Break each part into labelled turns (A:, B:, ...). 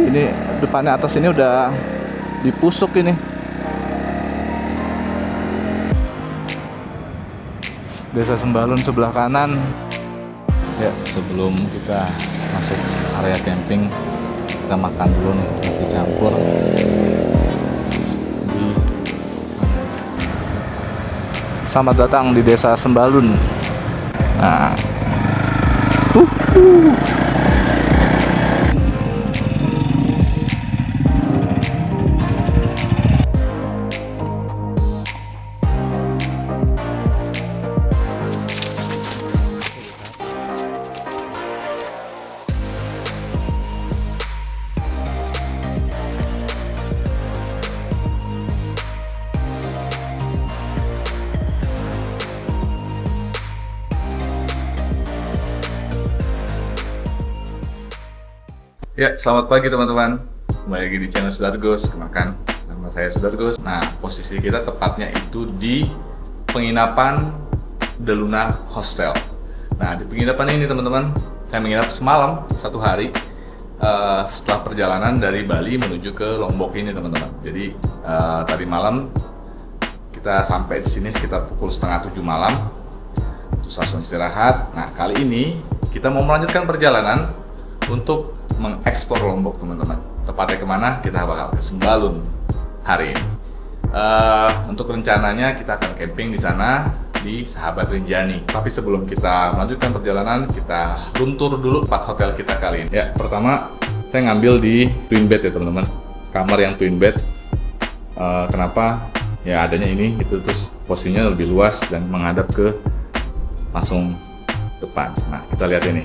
A: Ini depannya atas ini udah dipusuk ini. Desa Sembalun sebelah kanan. Ya, sebelum kita masuk area camping, kita makan dulu nih nasi campur. Selamat datang di Desa Sembalun. Nah, ya, selamat pagi teman-teman. Kembali lagi di channel Sudargos Kemakan. Nama saya Sudargos. Nah, posisi kita tepatnya itu di penginapan Deluna Hostel. Nah, di penginapan ini teman-teman, saya menginap semalam, 1 hari setelah perjalanan dari Bali menuju ke Lombok ini teman-teman. Jadi tadi malam kita sampai di sini sekitar pukul setengah 7 malam, terus langsung istirahat. Nah, kali ini kita mau melanjutkan perjalanan untuk mengeksplor Lombok teman-teman. Tepatnya kemana? Kita bakal ke Sembalun hari ini. Untuk rencananya kita akan camping di sana di Sahabat Rinjani. Tapi sebelum kita melanjutkan perjalanan, kita luntur dulu 4 hotel kita kali ini. Ya, pertama saya ngambil di twin bed ya teman-teman. Kamar yang twin bed. Kenapa? Ya adanya ini gitu, terus posisinya lebih luas dan menghadap ke langsung depan. Nah, kita lihat ini.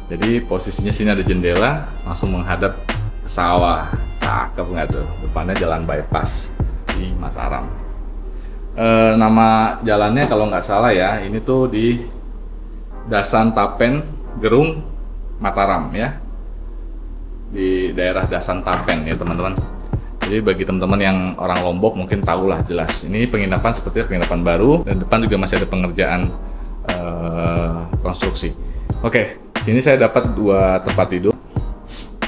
A: Jadi posisinya sini ada jendela, langsung menghadap ke sawah. Cakep nggak tuh? Depannya jalan bypass di Mataram. Nama jalannya kalau nggak salah ya, ini tuh di Dasan Tapen, Gerung, Mataram ya. Di daerah Dasan Tapen ya teman-teman. Jadi bagi teman-teman yang orang Lombok mungkin tahulah jelas. Ini penginapan seperti penginapan baru, dan depan juga masih ada pengerjaan konstruksi. Oke. Sini saya dapat 2 tempat tidur.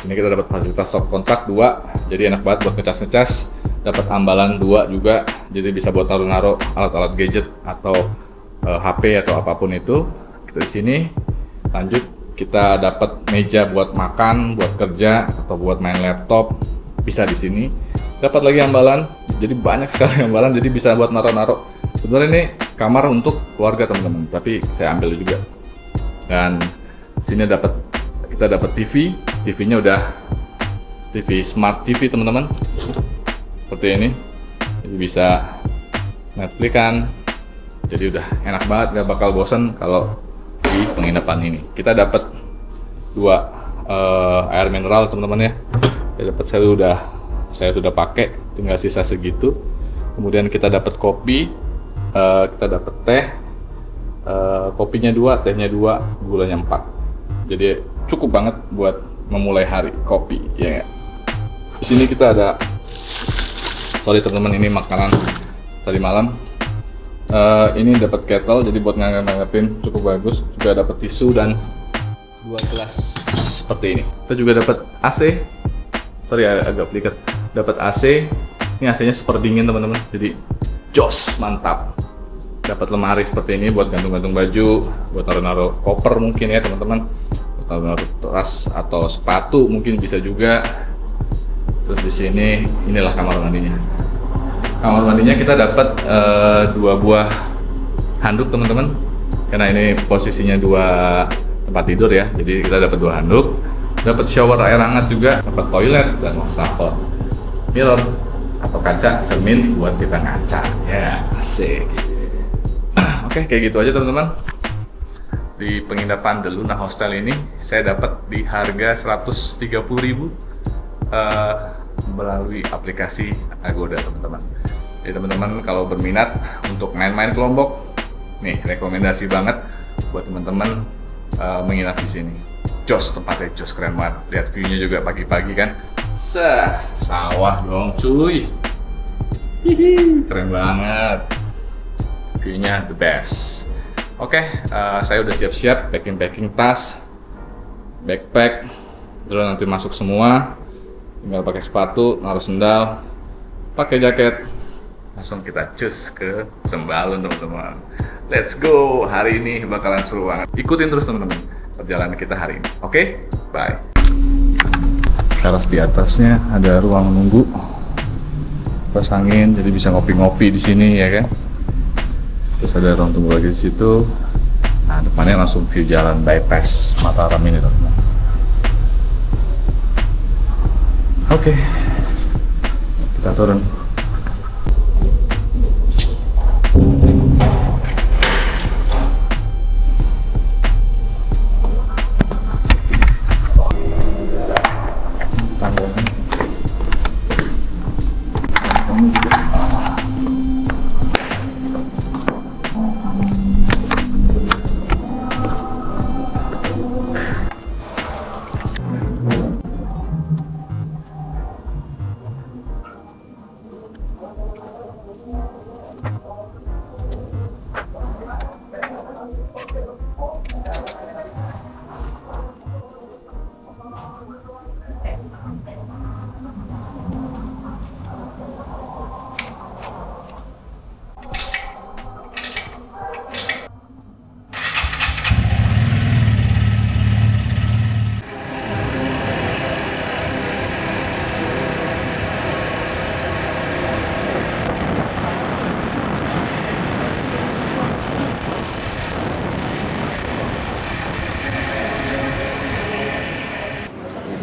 A: Ini kita dapat fasilitas stop kontak 2, jadi enak banget buat ngecas-ngecas. Dapat ambalan 2 juga, jadi bisa buat naruh-naruh alat-alat gadget atau HP atau apapun itu. Kita di sini. Lanjut, kita dapat meja buat makan, buat kerja atau buat main laptop, bisa di sini. Dapat lagi ambalan, jadi banyak sekali ambalan, jadi bisa buat naruh-naruh. Sebenarnya ini kamar untuk keluarga teman-teman, tapi saya ambil juga. Dan sini kita dapat TV-nya udah TV smart TV teman-teman, seperti ini. Jadi bisa Netflix kan, jadi udah enak banget, gak bakal bosan kalau di penginapan ini. Kita dapat 2 air mineral teman-teman ya. Saya sudah pakai, tinggal sisa segitu. Kemudian kita dapat kopi, kita dapat teh. Kopinya 2, tehnya 2, gulanya 4. Jadi cukup banget buat memulai hari kopi ya. Di sini kita ada, sorry teman-teman, ini makanan tadi malam. Ini dapat kettle, jadi buat nganget-ngangetin cukup bagus. Juga dapat tisu dan 2 gelas seperti ini. Kita juga dapat AC. Sorry agak flicker. Dapat AC. Ini AC-nya super dingin teman-teman. Jadi jos, mantap. Dapat lemari seperti ini buat gantung-gantung baju, buat naruh-naruh koper mungkin ya teman-teman, buat naruh-naruh tas atau sepatu mungkin bisa juga. Terus di sini inilah kamar mandinya. Kamar mandinya kita dapat 2 buah handuk teman-teman, karena ini posisinya 2 tempat tidur ya. Jadi kita dapat 2 handuk, dapat shower air hangat juga, dapat toilet dan wastafel, mirror atau kaca cermin buat kita ngaca ya, asik. Oke, kayak gitu aja teman-teman. Di penginapan Deluna Hostel ini saya dapat di harga 130.000 melalui aplikasi Agoda teman-teman. Jadi teman-teman kalau berminat untuk main-main ke Lombok, nih rekomendasi banget buat teman-teman menginap di sini. Jos, tempatnya jos, keren banget. Lihat view-nya juga pagi-pagi kan. Sawah dong cuy. Hihi, keren banget. View-nya the best. Oke, saya udah siap-siap packing tas, backpack, terus nanti masuk semua. Tinggal pakai sepatu, naruh sendal, pakai jaket, langsung kita cus ke Sembalun teman-teman. Let's go, hari ini bakalan seru banget. Ikutin terus teman-teman perjalanan kita hari ini. Oke, bye. Teras di atasnya ada ruang menunggu, kipas angin, jadi bisa ngopi-ngopi di sini ya kan. Terus ada ruang tunggu lagi di situ. Nah, depannya langsung view jalan bypass Mataram ini teman-teman. Oke, kita turun.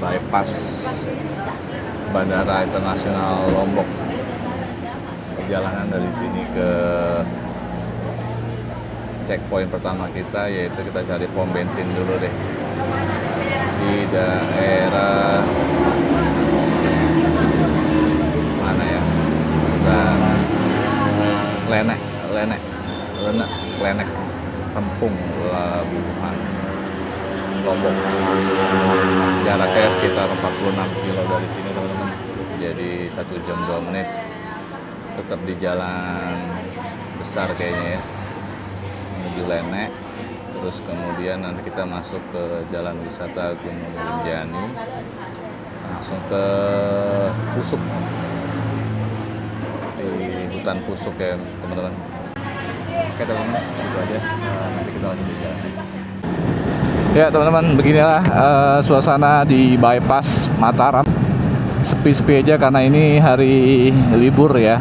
A: Bypass Bandara Internasional Lombok. Perjalanan dari sini ke checkpoint pertama kita, yaitu kita cari pom bensin dulu deh di daerah mana ya, dan Lenek Rempung Labuhan Lombok. Jaraknya sekitar 46 kilo dari sini teman-teman, jadi 1 jam 2 menit. Tetap di jalan besar kayaknya ya, menuju Lenek. Terus kemudian nanti kita masuk ke jalan wisata Gunung Rinjani, langsung ke Pusuk, di hutan Pusuk ya teman-teman. Oke teman-teman, itu aja. Nanti kita lanjut di jalan. Ya teman-teman, beginilah suasana di bypass Mataram. Sepi-sepi aja karena ini hari libur ya.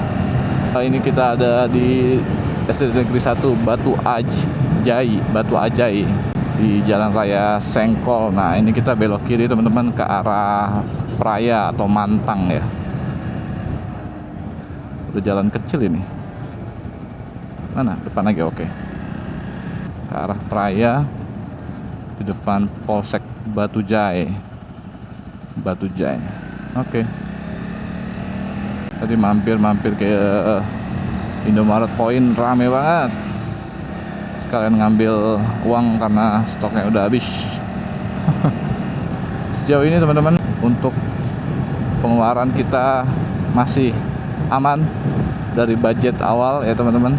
A: Ini kita ada di SD Negeri 1 Batu Ajai di Jalan Raya Sengkol. Nah, ini kita belok kiri teman-teman ke arah Praya atau Mantang ya. Udah jalan kecil ini. Mana? Depan lagi, oke. Ke arah Praya, di depan Polsek Batu Jai. Oke. Tadi mampir ke Indomaret Point, rame banget. Sekalian ngambil uang karena stoknya udah habis. Sejauh ini teman-teman, untuk pengeluaran kita masih aman dari budget awal ya teman-teman.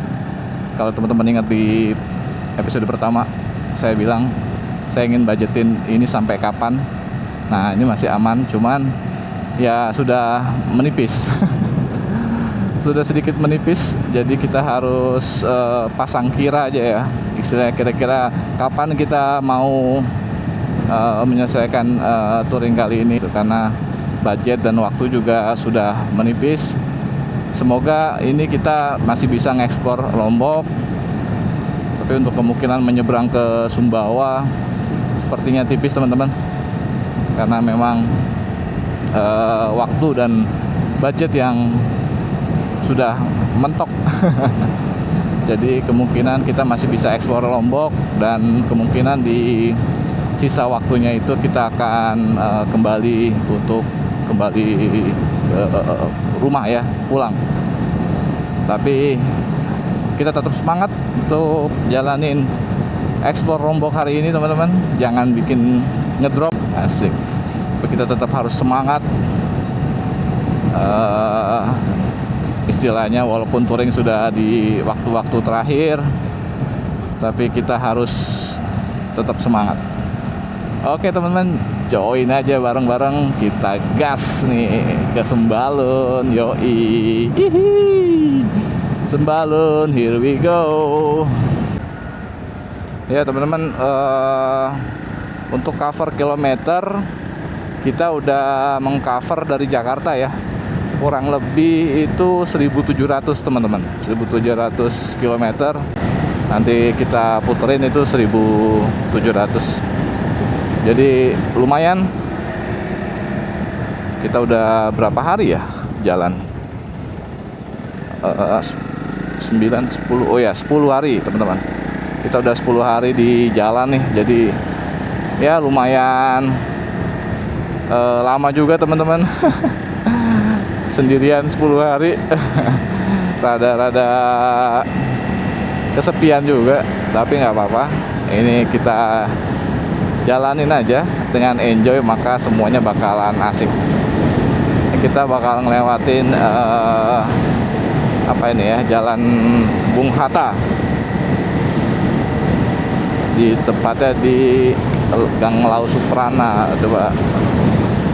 A: Kalau teman-teman ingat di episode pertama, saya bilang saya ingin budgetin ini sampai kapan. Nah, ini masih aman, cuman ya sudah menipis. Sudah sedikit menipis, jadi kita harus pasang kira aja ya. Istilahnya kira-kira kapan kita mau menyelesaikan touring kali ini, karena budget dan waktu juga sudah menipis. Semoga ini kita masih bisa ngekspor Lombok, tapi untuk kemungkinan menyeberang ke Sumbawa sepertinya tipis teman-teman, karena memang waktu dan budget yang sudah mentok. Jadi kemungkinan kita masih bisa ekspor Lombok, dan kemungkinan di sisa waktunya itu kita akan kembali ke rumah ya, pulang. Tapi kita tetap semangat untuk jalanin ekspor Lombok hari ini teman-teman. Jangan bikin ngedrop, asik. Tapi kita tetap harus semangat. Istilahnya walaupun touring sudah di waktu-waktu terakhir, tapi kita harus tetap semangat. Oke teman-teman, join aja bareng-bareng kita gas nih ke Sembalun, yoi. Hihi. Sembalun, here we go. Ya teman-teman, untuk cover kilometer kita udah mengcover dari Jakarta ya. Kurang lebih itu 1.700 teman-teman, 1.700 kilometer. Nanti kita puterin itu 1.700. Jadi lumayan. Kita udah berapa hari ya jalan? 9, 10, oh ya 10 hari teman-teman. Kita udah 10 hari di jalan nih. Jadi ya lumayan lama juga teman-teman. Sendirian 10 hari. Rada-rada kesepian juga, tapi nggak apa-apa. Ini kita jalanin aja dengan enjoy, maka semuanya bakalan asik. Kita bakal ngelewatin apa ini ya, Jalan Bung Hatta, di tepatnya di Gang Lau Suprana. Coba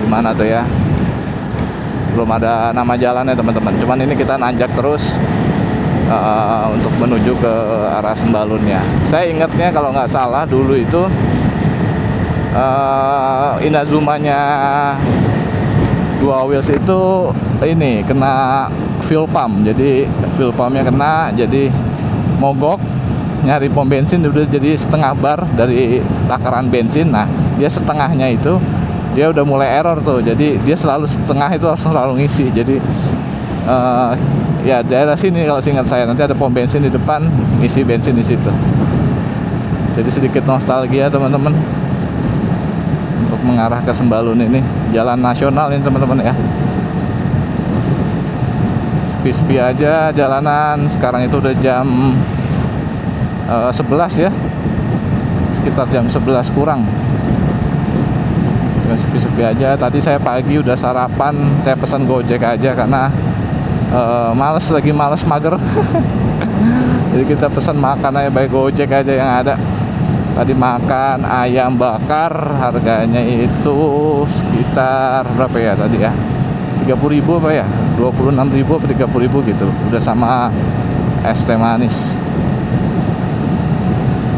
A: gimana tuh ya, belum ada nama jalannya teman-teman, cuman ini kita nanjak terus untuk menuju ke arah Sembalunnya. Saya ingatnya kalau nggak salah dulu itu Inazumanya Dua Wheels itu ini kena fuel pump, jadi fuel pumpnya kena, jadi mogok. Nyari pom bensin udah jadi setengah bar dari takaran bensin. Nah dia setengahnya itu dia udah mulai error tuh, jadi dia selalu setengah itu harus selalu ngisi. Jadi ya daerah sini kalau seingat saya nanti ada pom bensin di depan, ngisi bensin di situ. Jadi sedikit nostalgia teman-teman untuk mengarah ke Sembalun ini. Jalan nasional ini teman-teman ya. Sepi-sepi aja jalanan. Sekarang itu udah jam 11 ya, sekitar jam 11 kurang. Sepi-sepi aja. Tadi saya pagi udah sarapan, saya pesan Gojek aja karena lagi males mager. Jadi kita pesan makan aja, baik Gojek aja yang ada. Tadi makan ayam bakar, harganya itu sekitar berapa ya tadi ya, 30.000 apa ya, 26.000 apa 30.000 gitu. Udah sama es teh manis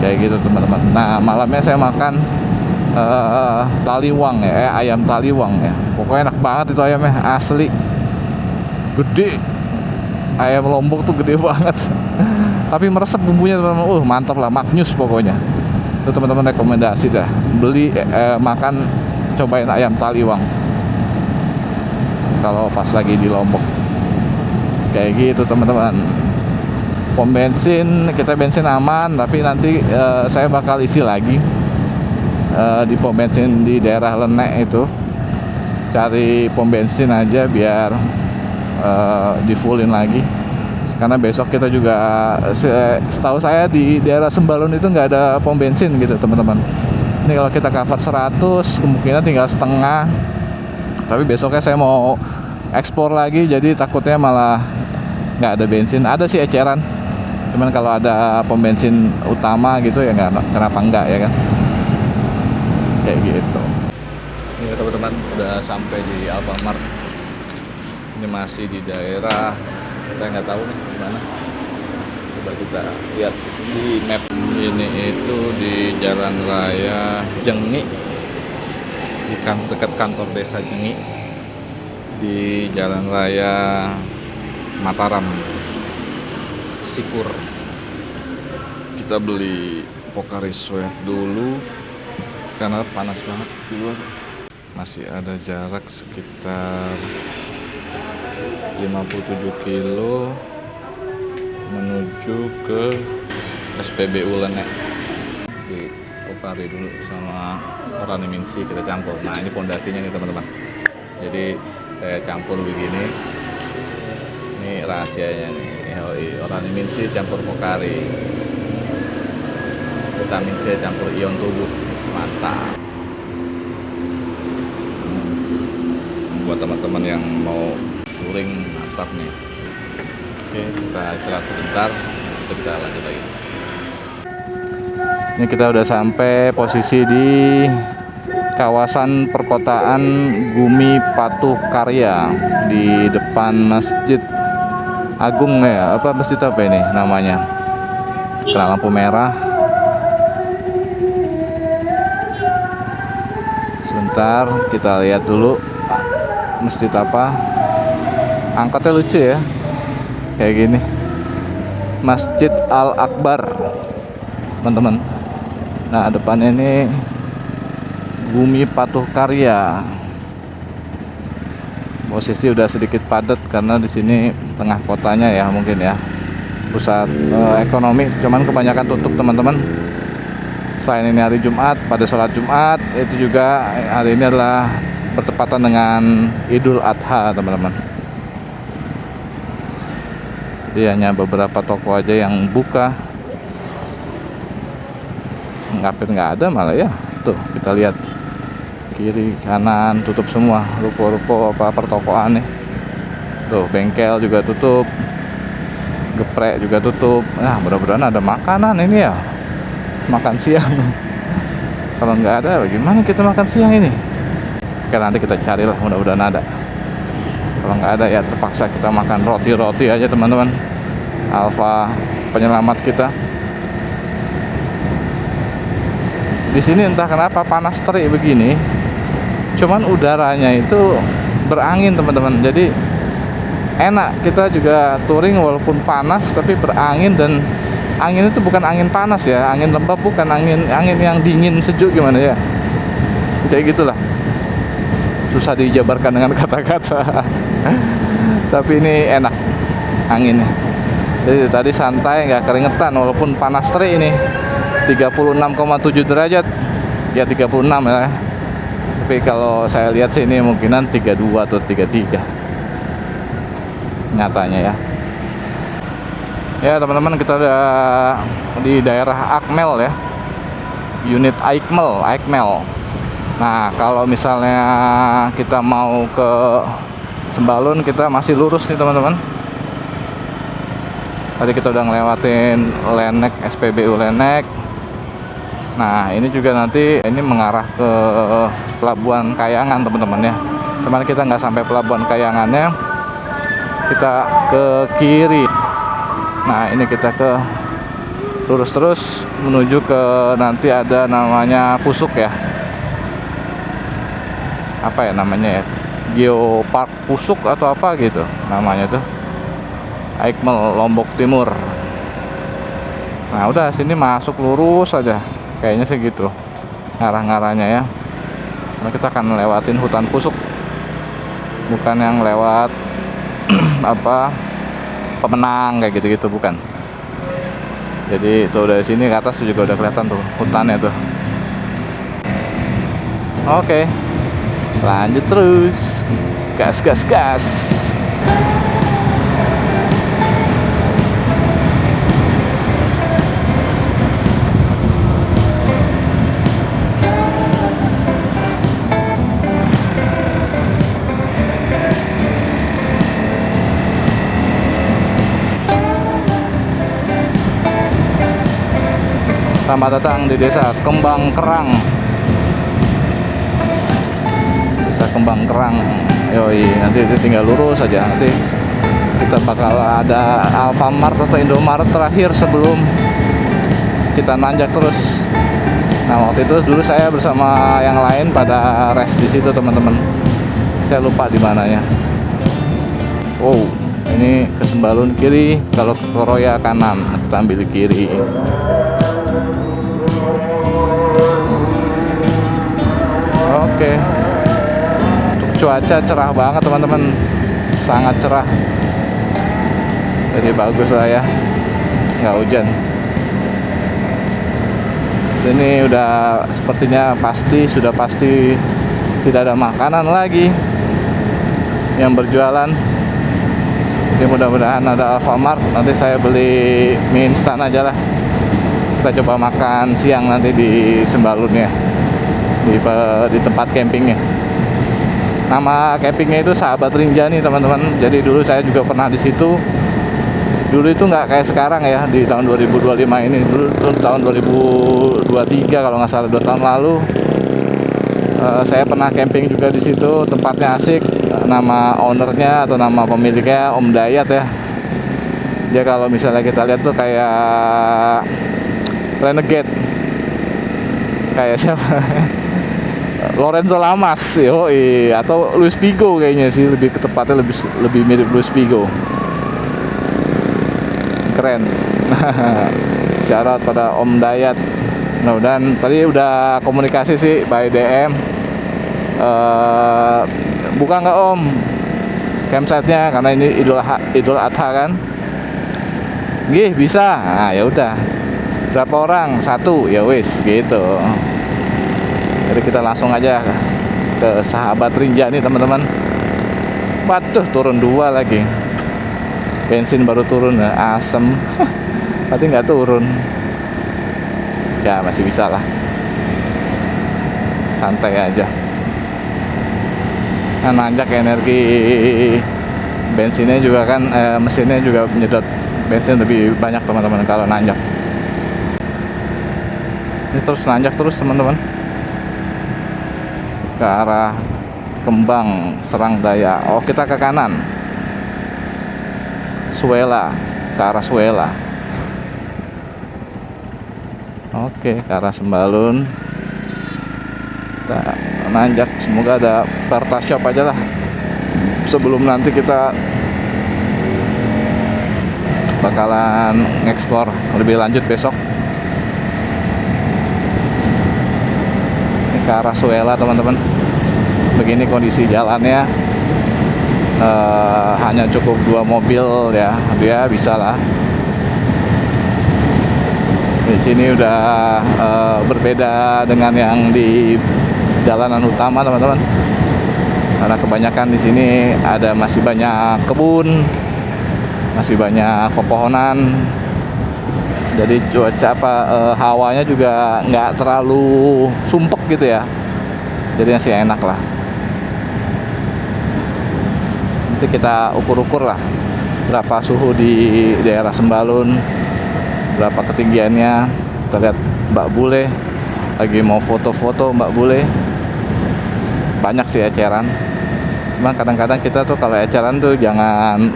A: kayak gitu teman-teman. Nah malamnya saya makan taliwang ya, ayam taliwang ya. Pokoknya enak banget itu ayamnya, asli gede. Ayam Lombok tuh gede banget. Tapi meresep bumbunya teman-teman. Mantap lah, maknyus pokoknya. Itu teman-teman rekomendasi dah. Beli makan, cobain ayam taliwang kalau pas lagi di Lombok. Kayak gitu teman-teman. Pom bensin, kita bensin aman, tapi nanti saya bakal isi lagi di pom bensin di daerah Lenek itu. Cari pom bensin aja biar di fullin lagi, karena besok kita juga setahu saya di daerah Sembalun itu nggak ada pom bensin gitu teman-teman. Ini kalau kita cover 100 kemungkinan tinggal setengah, tapi besoknya saya mau ekspor lagi, jadi takutnya malah nggak ada bensin. Ada sih eceran, cuman kalau ada pom bensin utama gitu ya nggak, kenapa enggak ya kan, kayak gitu. Ini teman-teman udah sampai di Alfamart. Ini masih di daerah, saya nggak tahu nih gimana. Coba kita lihat di map. Ini itu di Jalan Raya Jengi, di dekat kantor desa Jengi, di Jalan Raya Mataram Sipur. Kita beli Pocari Sweat dulu karena panas banget di luar. Masih ada jarak sekitar 57 kilo menuju ke SPBU Lenek. Di Pocari dulu sama Oranye Minsi kita campur. Nah ini pondasinya nih teman-teman. Jadi saya campur begini. Ini rahasianya nih. Oranye Minsi campur Pocari. Vitamin C campur ion tubuh. Mantap. Buat teman-teman yang mau touring mantap nih. Oke, kita istirahat sebentar, habis itu kita lanjut lagi. Ini kita udah sampai posisi di kawasan perkotaan Gumi Patuh Karya di depan Masjid Agung ya, apa masjid apa ini namanya? Kena lampu merah. Sebentar, kita lihat dulu masjid apa. Angkotnya lucu ya, kayak gini. Masjid Al Akbar, teman-teman. Nah, depannya ini Gumi Patuh Karya. Posisi udah sedikit padat karena di sini tengah kotanya ya, mungkin ya, pusat ekonomi. Cuman kebanyakan tutup, teman-teman. Selain ini hari Jumat, pada sholat Jumat itu juga hari ini adalah bertepatan dengan Idul Adha, teman-teman. Jadi hanya beberapa toko aja yang buka. Hampir nggak ada malah ya. Tuh, kita lihat kiri kanan tutup semua, ruko-ruko apa pertokoan nih. Tuh, bengkel juga tutup, geprek juga tutup. Nah, mudah-mudahan ada makanan ini ya, makan siang. Kalau nggak ada bagaimana kita makan siang ini? Oke, nanti kita carilah, mudah-mudahan ada. Kalau nggak ada ya terpaksa kita makan roti-roti aja, teman-teman. Alfa penyelamat kita. Di sini entah kenapa panas terik begini, cuman udaranya itu berangin, teman-teman. Jadi enak, kita juga touring walaupun panas tapi berangin. Dan angin itu bukan angin panas ya, angin lembab, bukan angin yang dingin sejuk gimana ya, kayak gitulah, susah dijabarkan dengan kata-kata. Tapi ini enak anginnya. Jadi tadi santai, nggak keringetan walaupun panas terik ini. 36,7 derajat ya, 36 ya. Tapi kalau saya lihat sih ini mungkinan 32 atau 33 nyatanya ya. Ya teman-teman, kita udah di daerah Akmel ya, unit Akmel. Nah, kalau misalnya kita mau ke Sembalun, kita masih lurus nih, teman-teman. Tadi kita udah ngelewatin Lenek, SPBU Lenek. Nah, ini juga nanti ini mengarah ke Pelabuhan Kayangan, teman-teman ya. Cuman kita nggak sampai Pelabuhan Kayangannya, kita ke kiri. Nah, ini kita ke lurus terus menuju ke nanti ada namanya Pusuk ya. Apa ya namanya ya? Geopark Pusuk atau apa gitu namanya tuh. Akmel, Lombok Timur. Nah, udah sini masuk lurus aja. Kayaknya sih gitu ngarah-ngarahnya ya. Karena kita akan lewatin hutan Pusuk, bukan yang lewat apa Pemenang kayak gitu-gitu, bukan. Jadi tuh dari sini ke atas juga udah kelihatan tuh hutannya tuh. Oke, lanjut terus, gas. Selamat datang di desa Kembang Kerang. Desa Kembang Kerang. Yoi, nanti itu tinggal lurus aja. Nanti kita bakal ada Alfamart atau Indomaret terakhir sebelum kita nanjak terus. Nah, waktu itu dulu saya bersama yang lain pada rest di situ, teman-teman. Saya lupa di mananya. Wow, ini ke Sembalun kiri, kalau ke Roya kanan. Kita ambil kiri. Oke. Untuk cuaca cerah banget, teman-teman. Sangat cerah. Jadi bagus lah ya. Nggak hujan. Ini udah sepertinya sudah pasti tidak ada makanan lagi yang berjualan. Jadi mudah-mudahan ada Alfamart. Nanti saya beli mie instan aja lah. Kita coba makan siang nanti di Sembalun ya, di tempat campingnya. Nama campingnya itu Sahabat Rinjani, teman-teman. Jadi dulu saya juga pernah di situ. Dulu itu nggak kayak sekarang ya, di tahun 2025 ini. Dulu tahun 2023 kalau nggak salah, 2 tahun lalu, Saya pernah camping juga di situ, tempatnya asik. Nama ownernya atau nama pemiliknya Om Dayat ya. Dia kalau misalnya kita lihat tuh kayak renegade, kayak siapa? Lorenzo Lamas, atau Luis Figo kayaknya sih, lebih tepatnya lebih mirip Luis Figo. Keren. Syarat pada Om Dayat. Nah, dan tadi udah komunikasi sih by DM. Buka nggak Om campsite-nya, karena ini Idul Adha kan? Gih, bisa. Nah, ya udah. Berapa orang? 1, ya wis gitu. Jadi kita langsung aja ke Sahabat Rinjani teman-teman. Waduh, turun 2 lagi. Bensin baru turun, asem. Tapi nggak turun. Ya masih bisa lah, santai aja. Nah, nanjak energi bensinnya juga kan, mesinnya juga menyedot bensin lebih banyak teman-teman kalau nanjak. Ini terus nanjak terus teman-teman ke arah Kembang Serang Daya. Oh, kita ke kanan, Suela, ke arah Suela. Oke, ke arah Sembalun. Kita nanjak, semoga ada Perta Shop aja lah sebelum nanti kita bakalan ngeksplor lebih lanjut besok. Ini ke arah Suela teman-teman. Begini kondisi jalannya, hanya cukup 2 mobil ya, dia bisa lah. Di sini udah berbeda dengan yang di jalanan utama teman-teman, karena kebanyakan di sini masih banyak kebun, masih banyak pepohonan. Jadi cuaca hawanya juga nggak terlalu sumpek gitu ya, jadi masih enak lah. Nanti kita ukur-ukur lah berapa suhu di daerah Sembalun, berapa ketinggiannya. Kita lihat Mbak Bule lagi mau foto-foto. Mbak Bule banyak sih eceran, cuman kadang-kadang kita tuh kalau eceran tuh jangan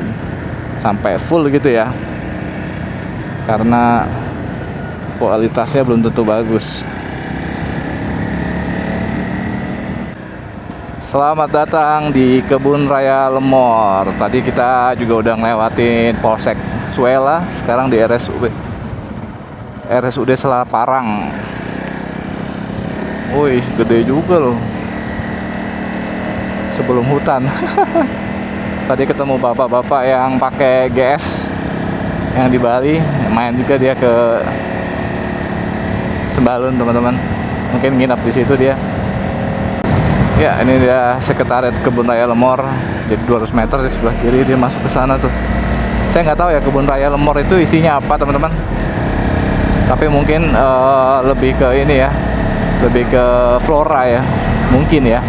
A: sampai full gitu ya, karena kualitasnya belum tentu bagus. Selamat datang di Kebun Raya Lemor. Tadi kita juga udah ngelewatin Polsek Suela, sekarang di RSUD Selaparang. Wih, gede juga loh, sebelum hutan. Tadi ketemu bapak-bapak yang pakai GS yang di Bali, main juga dia ke Sembalun teman-teman, mungkin nginap di situ dia. Ya, ini dia sekretariat Kebun Raya Lemor. Jadi 200 meter di sebelah kiri dia masuk ke sana tuh. Saya nggak tahu ya Kebun Raya Lemor itu isinya apa teman-teman, tapi mungkin lebih ke ini ya, lebih ke flora ya, mungkin ya.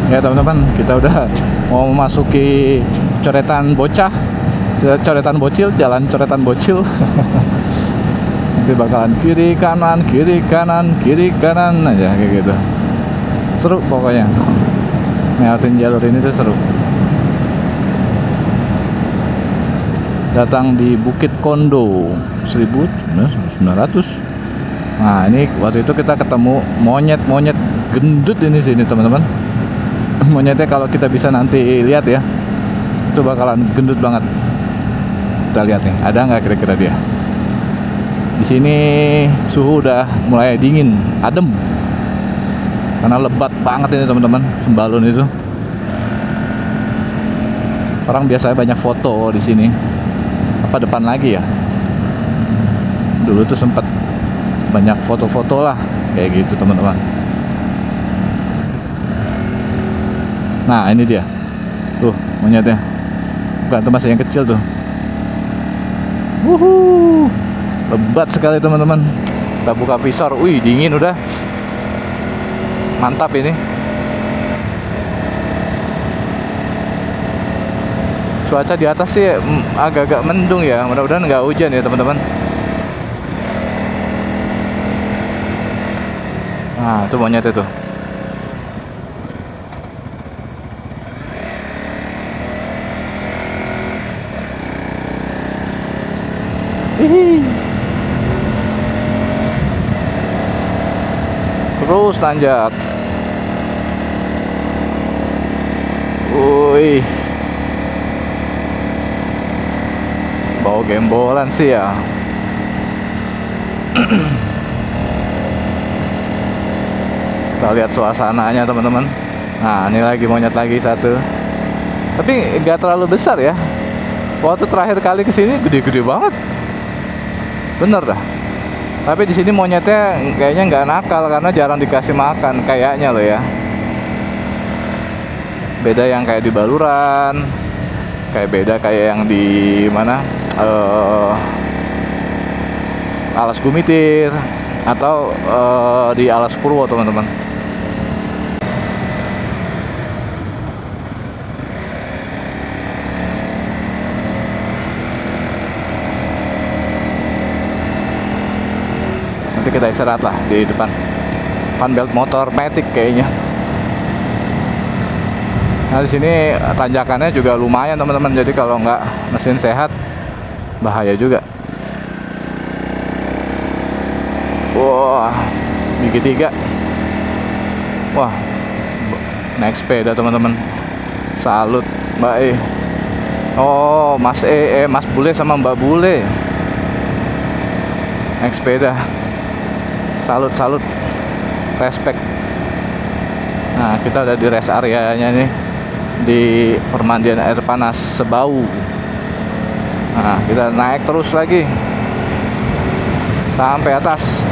A: Ya teman-teman, kita udah mau memasuki coretan bocah, coretan bocil, jalan coretan bocil. Nanti bakalan kiri kanan kiri kanan kiri kanan aja kayak gitu. Seru pokoknya, ngelewatin jalur ini tuh seru. Datang di Bukit Kondo 1900. Nah, ini waktu itu kita ketemu monyet gendut ini sini teman-teman. Monyetnya kalau kita bisa nanti lihat ya, itu bakalan gendut banget. Kita lihat nih, ada nggak kira-kira dia? Di sini suhu udah mulai dingin, adem. karena lebat banget ini teman-teman Sembalun itu. Orang biasanya banyak foto di sini. Apa depan lagi ya? Dulu tuh sempat banyak foto-foto lah kayak gitu teman-teman. Nah ini dia tuh monyetnya, bukan tuh masih yang kecil tuh. Wuhu, lebat sekali teman-teman. Kita buka visor, wih dingin udah, mantap ini. Cuaca di atas sih agak-agak mendung ya, mudah-mudahan nggak hujan ya teman-teman. Nah itu monyetnya tuh. Hihi. Terus tanjak. Wih, bau gembolan sih ya. Kita lihat suasananya teman-teman. Nah ini lagi monyet lagi satu, tapi nggak terlalu besar ya. Waktu terakhir kali kesini gede-gede banget, bener dah. Tapi di sini monyetnya kayaknya nggak nakal karena jarang dikasih makan kayaknya loh ya. Beda yang kayak di Baluran, beda kayak yang di mana Alas Gumitir atau di Alas Purwo teman-teman. Nanti kita istirahat lah di depan Funbelt Motor Matic kayaknya. Nah di sini tanjakannya juga lumayan teman-teman, jadi kalau nggak mesin sehat bahaya juga. Wah, gigi 3. Wah, naik sepeda teman-teman. Salut Mbak E. Oh, Mas Mas Bule sama Mbak Bule naik sepeda. Salut, salut, respect. Nah kita udah di rest areanya nih, di permandian air panas Sebau. Nah kita naik terus lagi sampai atas.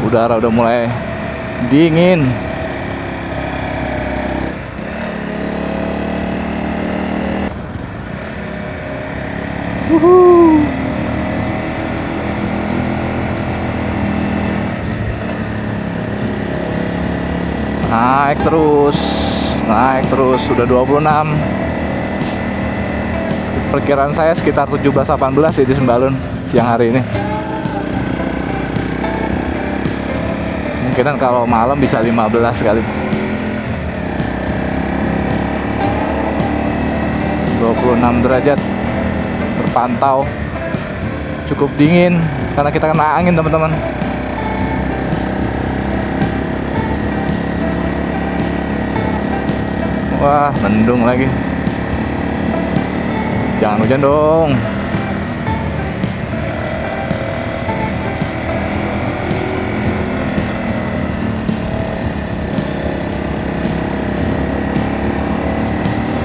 A: Udara udah mulai dingin. Naik terus sudah 26. Perkiraan saya sekitar 17-18 sih di Sembalun siang hari ini. Mungkinan kalau malam bisa 15 kali. 26 derajat terpantau, cukup dingin karena kita kena angin teman-teman. Wah, mendung lagi. Jangan hujan dong.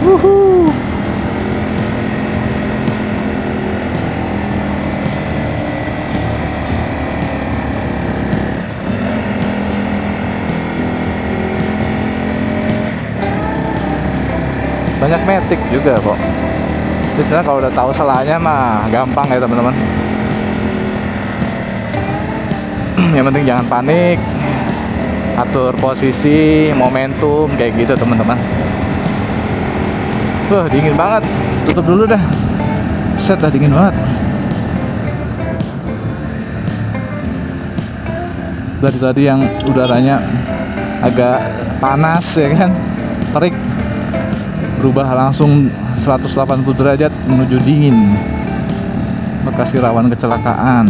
A: Wuhu. Banyak Matic juga kok. Jadi sebenarnya kalau udah tahu salahnya mah gampang ya teman-teman. Yang penting jangan panik, atur posisi, momentum kayak gitu teman-teman. Wah dingin banget, tutup dulu dah. Set dah, dingin banget. Dari tadi yang udaranya agak panas ya kan, terik, berubah langsung 180 derajat menuju dingin. Bekasi rawan kecelakaan.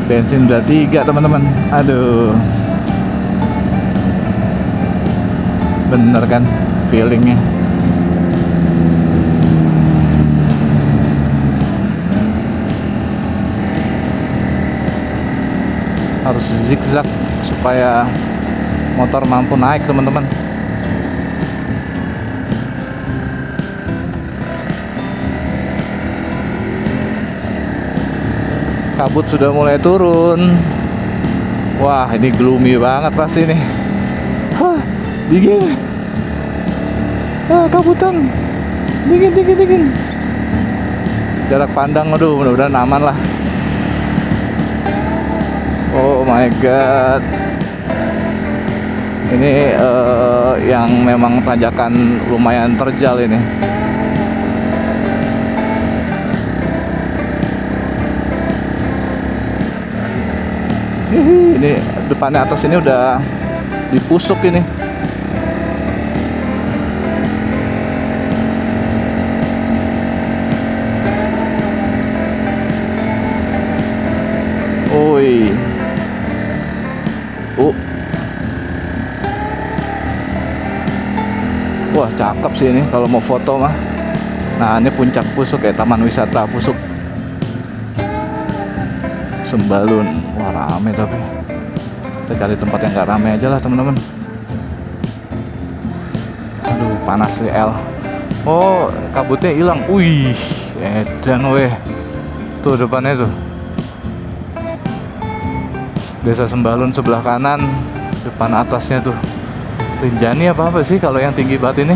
A: Bensin udah 3 teman-teman. Aduh, bener kan feelingnya. harus zigzag supaya motor mampu naik teman-teman. Kabut sudah mulai turun. Wah, ini gloomy banget pasti nih. Hah, dingin. Kabutan. Dingin. Jarak pandang, aduh, mudah-mudahan aman lah. Oh my god. Ini yang memang tanjakan lumayan terjal ini. Ini depannya atas ini udah dipusuk ini. Oi. Wah, cakep sih ini kalau mau foto mah. Nah, ini puncak Pusuk ya, Taman Wisata Pusuk Sembalun. Wah, rame tapi. Kita cari tempat yang gak rame aja lah teman-teman. Aduh, panas sih El. Oh, kabutnya hilang. Wih, edan weh. Tuh depannya tuh. Desa Sembalun sebelah kanan, depan atasnya tuh Rinjani apa sih kalau yang tinggi banget ini.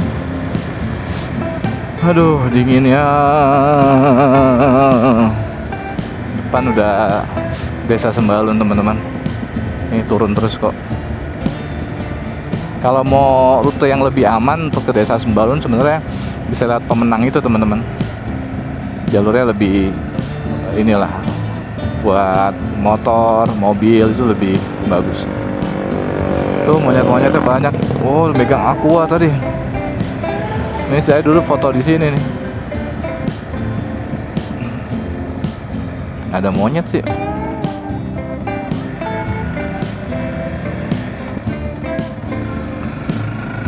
A: Aduh, dingin ya. Depan udah Desa Sembalun teman-teman. Ini turun terus kok. Kalau mau rute yang lebih aman untuk ke Desa Sembalun sebenarnya bisa lihat Pemenang itu teman-teman. Jalurnya lebih inilah, buat motor, mobil itu lebih bagus. Tuh monyet-monyetnya banyak. Oh, megang aqua tadi. Ini saya dulu foto di sini nih. Ada monyet sih.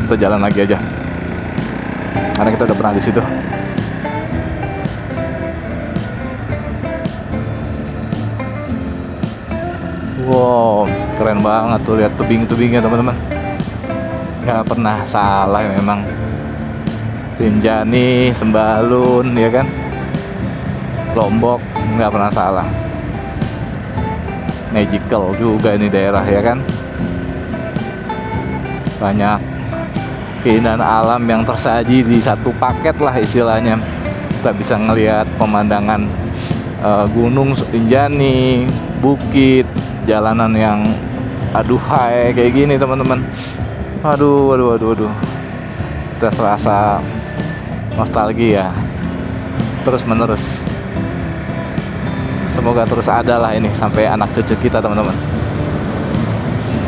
A: Kita jalan lagi aja. Karena kita udah pernah di situ. Wow, keren banget tuh, lihat tebing-tebingnya teman-teman. Nggak pernah salah memang. Rinjani, Sembalun, ya kan? Lombok, nggak pernah salah. Magical juga ini daerah, ya kan? Banyak keindahan alam yang tersaji di satu paket lah istilahnya. Kita bisa ngelihat pemandangan gunung Rinjani, bukit, jalanan yang aduhai kayak gini teman-teman. Aduh. Kita serasa nostalgia terus menerus. Semoga terus ada lah ini sampai anak cucu kita teman-teman.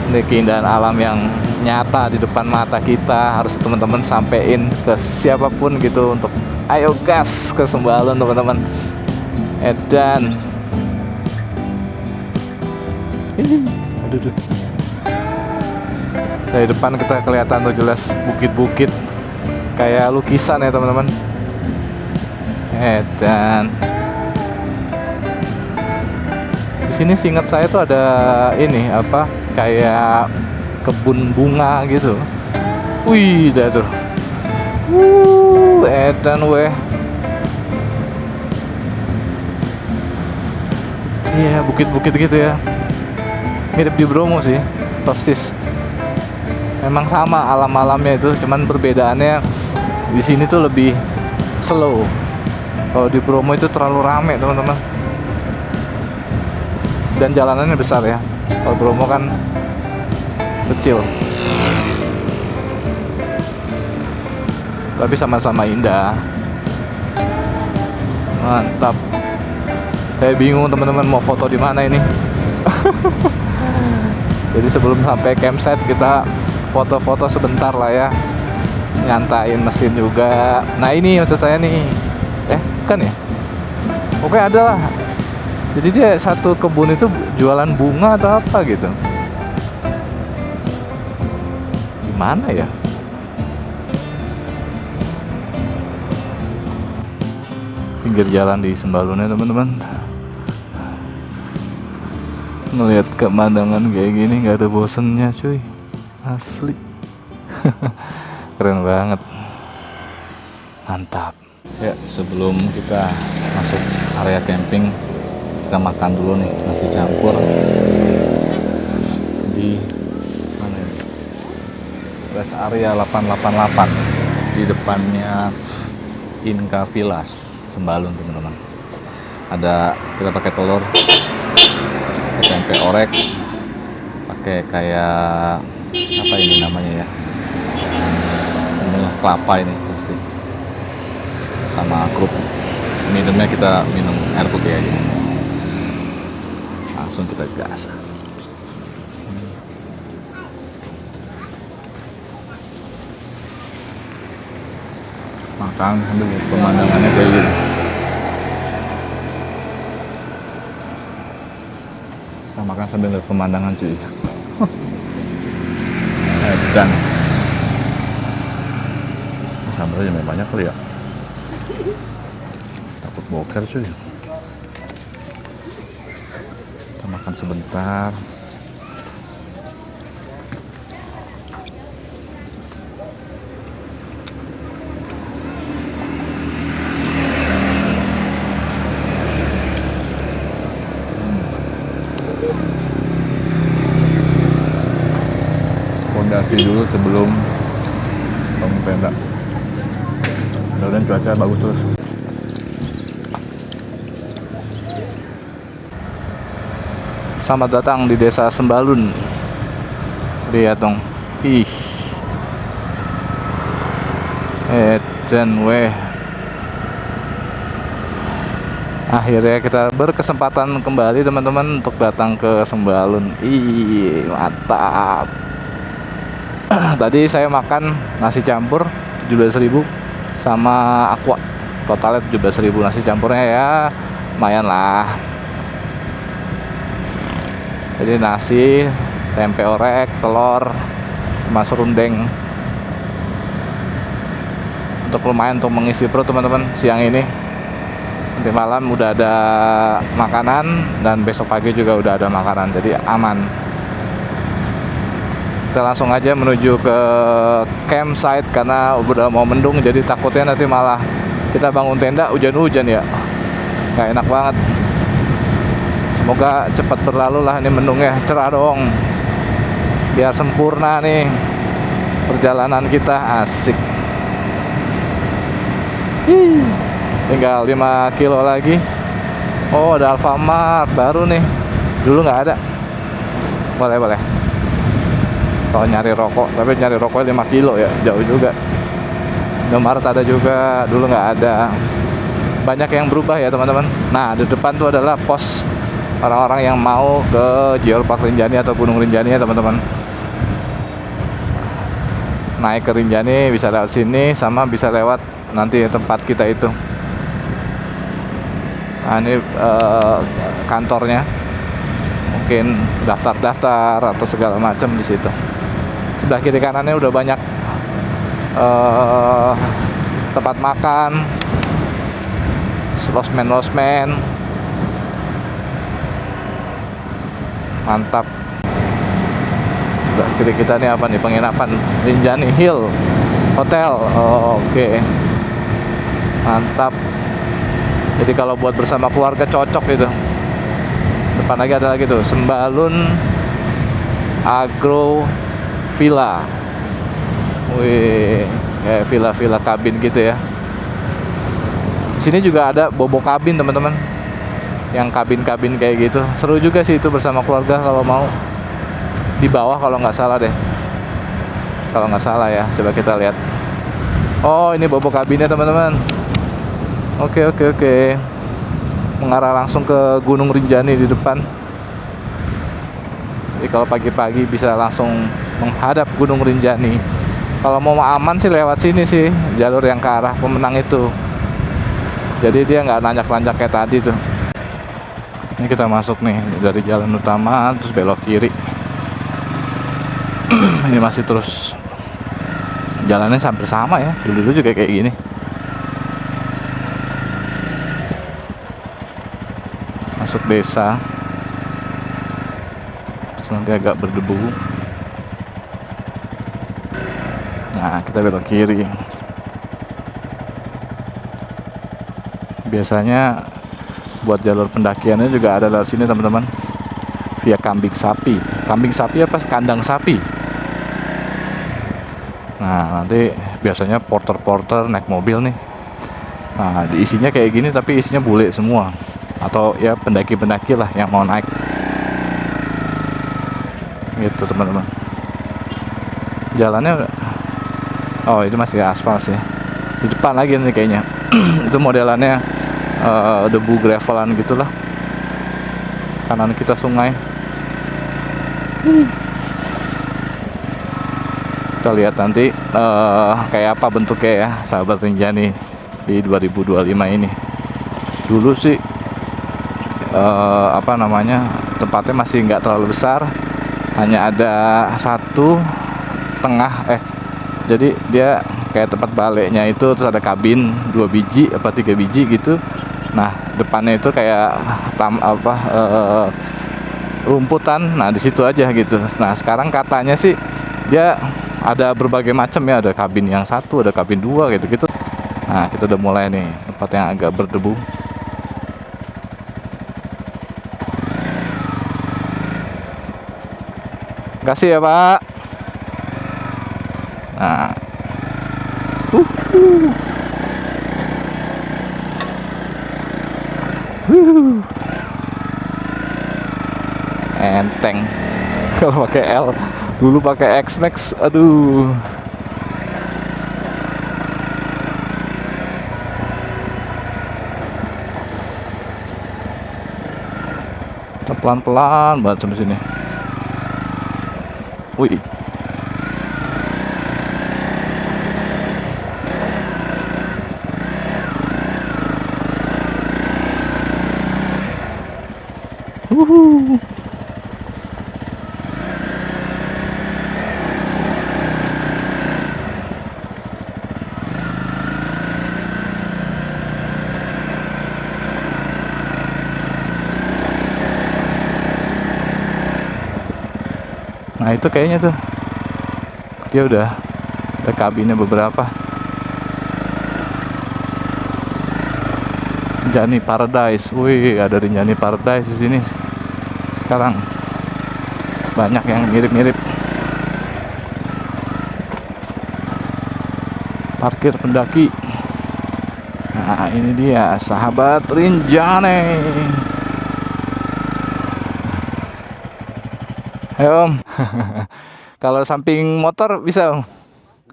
A: Ini keindahan alam yang nyata di depan mata kita, harus teman-teman sampein ke siapapun gitu untuk ayo gas ke Sembalun teman-teman. Edan. Aduh. Dari depan kita kelihatan tuh jelas bukit-bukit kayak lukisan ya teman-teman. Dan di sini seingat saya tuh ada ini apa kayak kebun bunga gitu. Wih, dah tuh. Edan weh. Iya, bukit-bukit gitu ya. Mirip di Bromo sih, persis. Memang sama alam-alamnya itu, cuman perbedaannya di sini tuh lebih slow. Kalau di Bromo itu terlalu rame teman-teman. Dan jalanannya besar ya. Kalau Bromo kan kecil. Tapi sama-sama indah. Mantap. Saya bingung teman-teman mau foto di mana ini. Jadi sebelum sampai campsite kita foto-foto sebentar lah ya, nyantain mesin juga. Nah ini maksud saya nih, bukan ya? Oke, ada lah. Jadi dia satu kebun itu jualan bunga atau apa gitu. Gimana ya? Pinggir jalan di Sembalunnya teman-teman. Ngeliat pemandangan kayak gini nggak ada bosennya cuy, asli. Keren banget, mantap. Ya, sebelum kita masuk area camping, kita makan dulu nih nasi campur di mana ini? Rest area 888 di depannya Inka Villas Sembalun, teman-teman. Ada, kita pakai telur, tempe orek, pakai kayak apa ini namanya ya, kelapa ini pasti, sama kerupuk. Minumnya kita minum air putih aja, langsung kita gas. Makan sambil pemandangannya kayak gini. Kita makan sambil lihat pemandangan cuy. Dan sambal aja banyak kali ya, takut boker cuy. Kita makan sebentar. Fondasi dulu sebelum bangun tenda. Mudah-mudahan cuaca bagus terus. Selamat datang di Desa Sembalun. Lihat dong. Ih. Akhirnya kita berkesempatan kembali teman-teman untuk datang ke Sembalun. Ih, mantap. Tadi saya makan nasi campur 17.000 sama aqua, totalnya 17.000. Nasi campurnya ya lumayan lah. Jadi nasi, tempe orek, telur, sama serundeng. Untuk lumayan untuk mengisi perut teman-teman siang ini. Nanti malam udah ada makanan dan besok pagi juga udah ada makanan, jadi aman. Kita langsung aja menuju ke campsite karena udah mau mendung, jadi takutnya nanti malah kita bangun tenda hujan-hujan ya, nggak enak banget. Semoga cepat berlalu lah ini mendungnya, cerah dong, biar sempurna nih perjalanan kita. Asik. Tinggal 5 kilo lagi. Oh, ada Alfamart baru nih, dulu nggak ada. Boleh kalau nyari rokok, tapi nyari rokoknya 5 kilo ya, jauh juga. Indomaret ada juga, dulu nggak ada. Banyak yang berubah ya teman-teman. Nah, di depan tuh adalah pos orang-orang yang mau ke Geopark Rinjani atau Gunung Rinjani ya teman-teman. Naik ke Rinjani bisa lewat sini, sama bisa lewat nanti tempat kita itu. Nah, ini kantornya, mungkin daftar-daftar atau segala macam di situ. Sebelah kiri kanannya udah banyak tempat makan, losmen. Mantap. Sebelah kiri kita nih apa nih, penginapan Rinjani Hill Hotel. Oke. Mantap. Jadi kalau buat bersama keluarga cocok itu. Depan lagi ada lagi tuh, Sembalun Agro Villa. Wih, kayak villa-villa kabin gitu ya. Sini juga ada bobo kabin teman-teman, yang kabin-kabin kayak gitu. Seru juga sih itu bersama keluarga kalau mau. Di bawah kalau nggak salah deh, kalau nggak salah ya. Coba kita lihat. Oh, ini bobo kabinnya teman-teman. Oke. Mengarah langsung ke Gunung Rinjani di depan. Jadi kalau pagi-pagi bisa langsung menghadap Gunung Rinjani. Kalau mau aman sih lewat sini sih, jalur yang ke arah Pemenang itu. Jadi dia nggak nanjak-nanjak kayak tadi tuh. Ini kita masuk nih dari jalan utama, terus belok kiri. Ini masih terus jalannya hampir sama ya, dulu juga kayak gini. Masuk desa. nanti agak berdebu. Nah, kita belok kiri. Biasanya buat jalur pendakiannya juga ada lewat sini teman-teman, via kambing sapi apa kandang sapi. Nah, nanti biasanya porter naik mobil nih. Nah, isinya kayak gini tapi isinya bule semua, atau ya pendaki-pendaki lah yang mau naik gitu teman-teman. Jalannya, oh itu masih aspal sih, di depan lagi nih kayaknya. Itu modelannya debu gravelan gitulah. Kanan kita sungai. Kita lihat nanti kayak apa bentuknya ya sahabat Rinjani di 2025 ini. Dulu sih apa namanya, tempatnya masih nggak terlalu besar, hanya ada satu tengah jadi dia kayak tempat baliknya itu, terus ada kabin 2 biji apa 3 biji gitu. Nah, depannya itu kayak rumputan. Nah, di situ aja gitu. Nah, sekarang katanya sih dia ada berbagai macam ya, ada kabin yang 1, ada kabin 2 gitu-gitu. Nah, kita udah mulai nih tempat yang agak berdebu. Kasih ya, Pak. Nah. Enteng. Kalau pakai L, dulu pakai X-Max, aduh. Pelan-pelan banget sampai sini. Wih. Nah, itu kayaknya tuh dia udah ada kabinnya beberapa. Rinjani Paradise, wih, ada Rinjani Paradise di sini. Sekarang banyak yang mirip-mirip. Parkir pendaki. Nah, ini dia sahabat Rinjani. Ayo, Om. Kalau samping motor bisa, Om?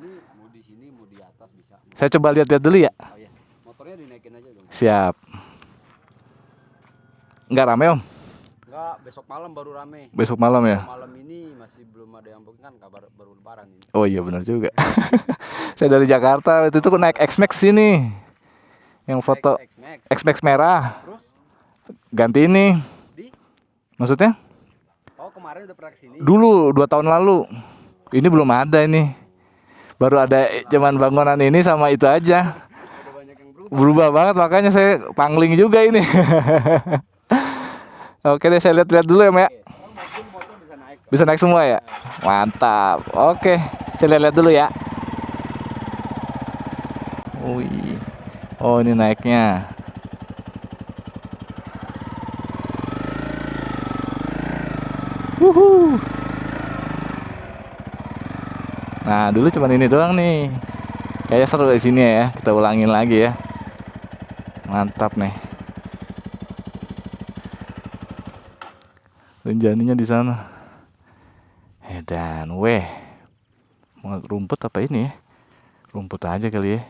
B: Ini mau di sini, mau di atas bisa.
A: Saya coba lihat-lihat dulu ya.
B: Oh, iya. Motornya dinaikin aja dong.
A: Siap. Nggak rame, Om?
B: Enggak, besok malam baru rame.
A: Besok malam ya?
B: Malam ini masih belum ada yang booking, kan kabar baru lebaran ini.
A: Oh iya, benar juga. Saya dari Jakarta, itu tuh naik X-Max sini. Yang foto X-Max merah.
B: Terus
A: Ganti ini.
B: di?
A: Maksudnya?
B: Oh, kemarin udah pernah kesini.
A: Dulu 2 tahun lalu. Ini belum ada ini. Baru ada zaman bangunan ini sama itu aja.
B: Udah banyak yang berubah.
A: Berubah banget, makanya saya pangling juga ini. Oke deh, saya lihat-lihat dulu ya, Mbak.
B: Motor bisa naik.
A: Bisa naik semua ya? Mantap. Oke, saya lihat-lihat dulu ya. Wih. Oh, ini naiknya. Wuhu. Nah, dulu cuma ini doang nih. Kayaknya seru di sini ya. Kita ulangin lagi ya. Mantap nih. Rinjaninya di sana. Dan mau rumput apa ini ya? Rumput aja kali ya.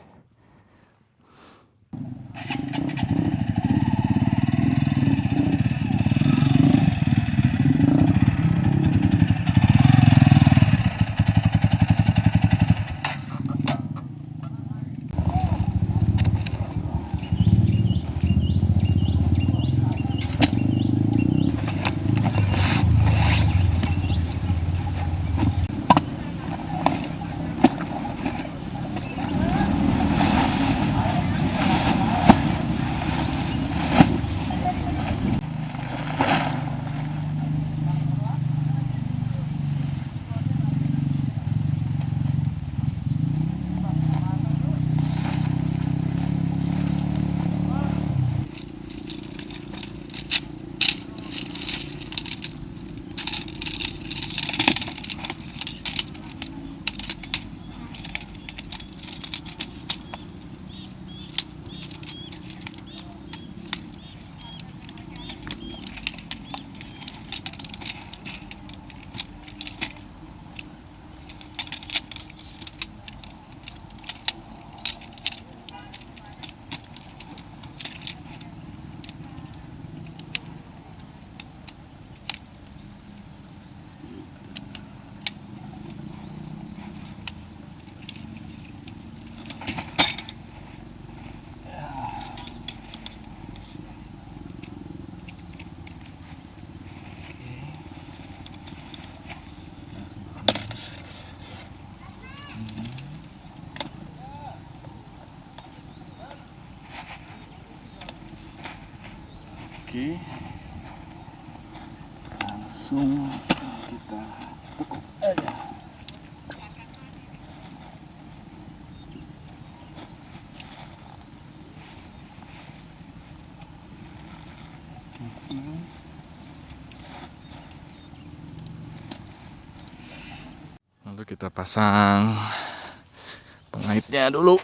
A: Oke, langsung kita tekuk aja. Lalu kita pasang pengaitnya dulu.